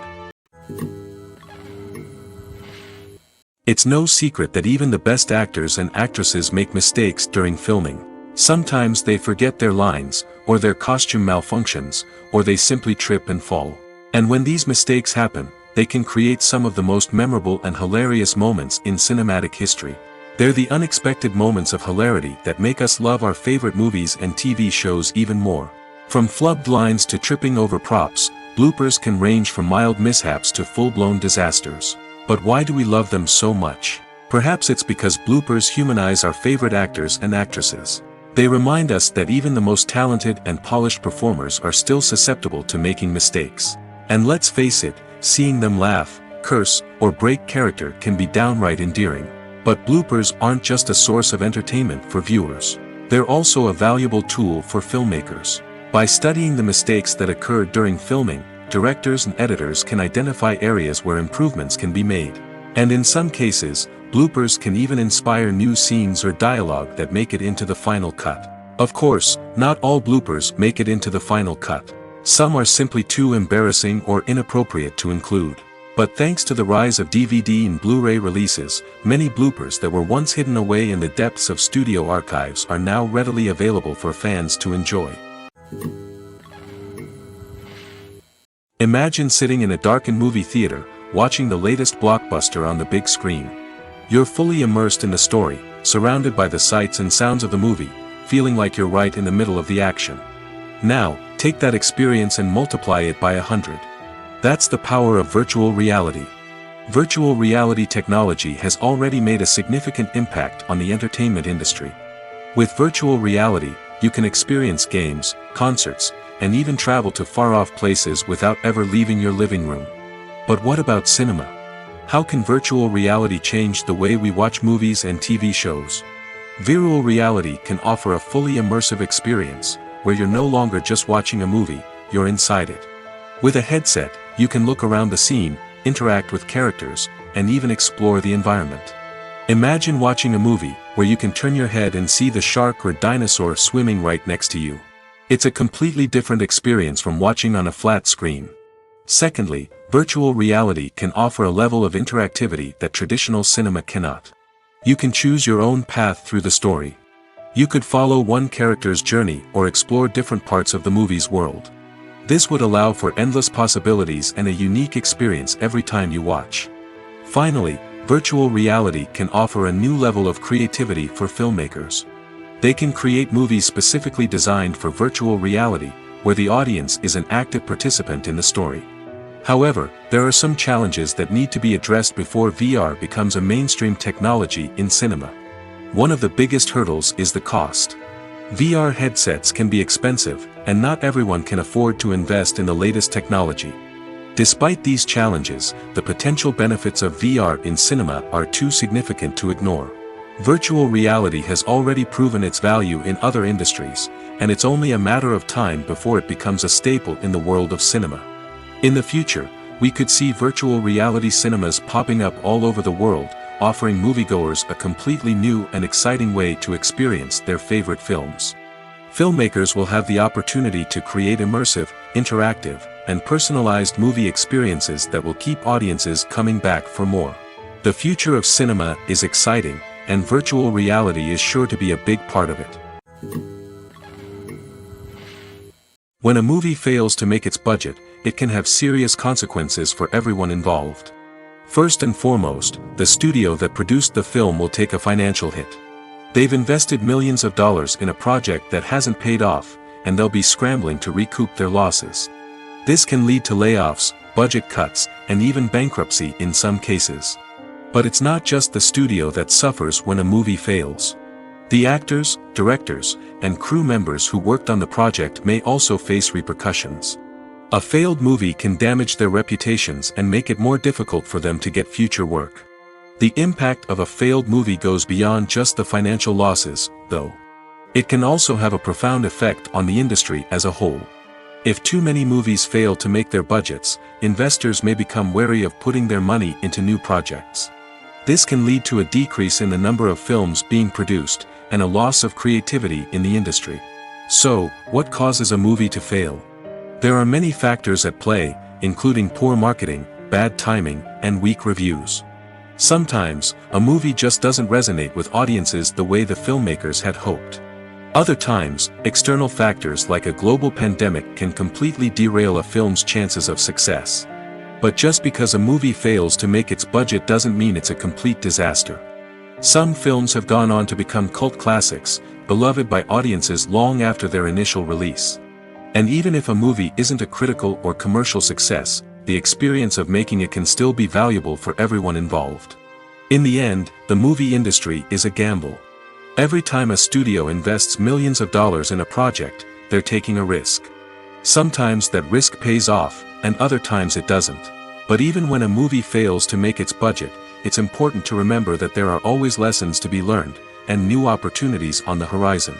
It's no secret that even the best actors and actresses make mistakes during filming. Sometimes they forget their lines, or their costume malfunctions, or they simply trip and fall. And when these mistakes happen, they can create some of the most memorable and hilarious moments in cinematic history. They're the unexpected moments of hilarity that make us love our favorite movies and TV shows even more. From flubbed lines to tripping over props, bloopers can range from mild mishaps to full-blown disasters. But why do we love them so much? Perhaps it's because bloopers humanize our favorite actors and actresses. They remind us that even the most talented and polished performers are still susceptible to making mistakes. And let's face it, seeing them laugh, curse, or break character can be downright endearing. But bloopers aren't just a source of entertainment for viewers. They're also a valuable tool for filmmakers. By studying the mistakes that occurred during filming, directors and editors can identify areas where improvements can be made. And in some cases, bloopers can even inspire new scenes or dialogue that make it into the final cut. Of course, not all bloopers make it into the final cut. Some are simply too embarrassing or inappropriate to include. But thanks to the rise of DVD and Blu-ray releases, many bloopers that were once hidden away in the depths of studio archives are now readily available for fans to enjoy. Imagine sitting in a darkened movie theater, watching the latest blockbuster on the big screen. You're fully immersed in the story, surrounded by the sights and sounds of the movie, feeling like you're right in the middle of the action. Now, take that experience and multiply it by 100. That's the power of virtual reality. Virtual reality technology has already made a significant impact on the entertainment industry. With virtual reality, you can experience games, concerts, and even travel to far-off places without ever leaving your living room. But what about cinema? How can virtual reality change the way we watch movies and TV shows? Virtual reality can offer a fully immersive experience, where you're no longer just watching a movie, you're inside it. With a headset, you can look around the scene, interact with characters, and even explore the environment. Imagine watching a movie, where you can turn your head and see the shark or dinosaur swimming right next to you. It's a completely different experience from watching on a flat screen. Secondly, virtual reality can offer a level of interactivity that traditional cinema cannot. You can choose your own path through the story. You could follow one character's journey or explore different parts of the movie's world. This would allow for endless possibilities and a unique experience every time you watch. Finally, virtual reality can offer a new level of creativity for filmmakers. They can create movies specifically designed for virtual reality, where the audience is an active participant in the story. However, there are some challenges that need to be addressed before VR becomes a mainstream technology in cinema. One of the biggest hurdles is the cost. VR headsets can be expensive, and not everyone can afford to invest in the latest technology. Despite these challenges, the potential benefits of VR in cinema are too significant to ignore. Virtual reality has already proven its value in other industries, and it's only a matter of time before it becomes a staple in the world of cinema. In the future, we could see virtual reality cinemas popping up all over the world, offering moviegoers a completely new and exciting way to experience their favorite films. Filmmakers will have the opportunity to create immersive, interactive, and personalized movie experiences that will keep audiences coming back for more. The future of cinema is exciting, and virtual reality is sure to be a big part of it. When a movie fails to make its budget, it can have serious consequences for everyone involved. First and foremost, the studio that produced the film will take a financial hit. They've invested millions of dollars in a project that hasn't paid off, and they'll be scrambling to recoup their losses. This can lead to layoffs, budget cuts, and even bankruptcy in some cases. But it's not just the studio that suffers when a movie fails. The actors, directors, and crew members who worked on the project may also face repercussions. A failed movie can damage their reputations and make it more difficult for them to get future work. The impact of a failed movie goes beyond just the financial losses, though. It can also have a profound effect on the industry as a whole. If too many movies fail to make their budgets, investors may become wary of putting their money into new projects. This can lead to a decrease in the number of films being produced, and a loss of creativity in the industry. So, what causes a movie to fail? There are many factors at play, including poor marketing, bad timing, and weak reviews. Sometimes, a movie just doesn't resonate with audiences the way the filmmakers had hoped. Other times, external factors like a global pandemic can completely derail a film's chances of success. But just because a movie fails to make its budget doesn't mean it's a complete disaster. Some films have gone on to become cult classics, beloved by audiences long after their initial release. And even if a movie isn't a critical or commercial success, the experience of making it can still be valuable for everyone involved. In the end, the movie industry is a gamble. Every time a studio invests millions of dollars in a project, they're taking a risk. Sometimes that risk pays off, and other times it doesn't. But even when a movie fails to make its budget, it's important to remember that there are always lessons to be learned, and new opportunities on the horizon.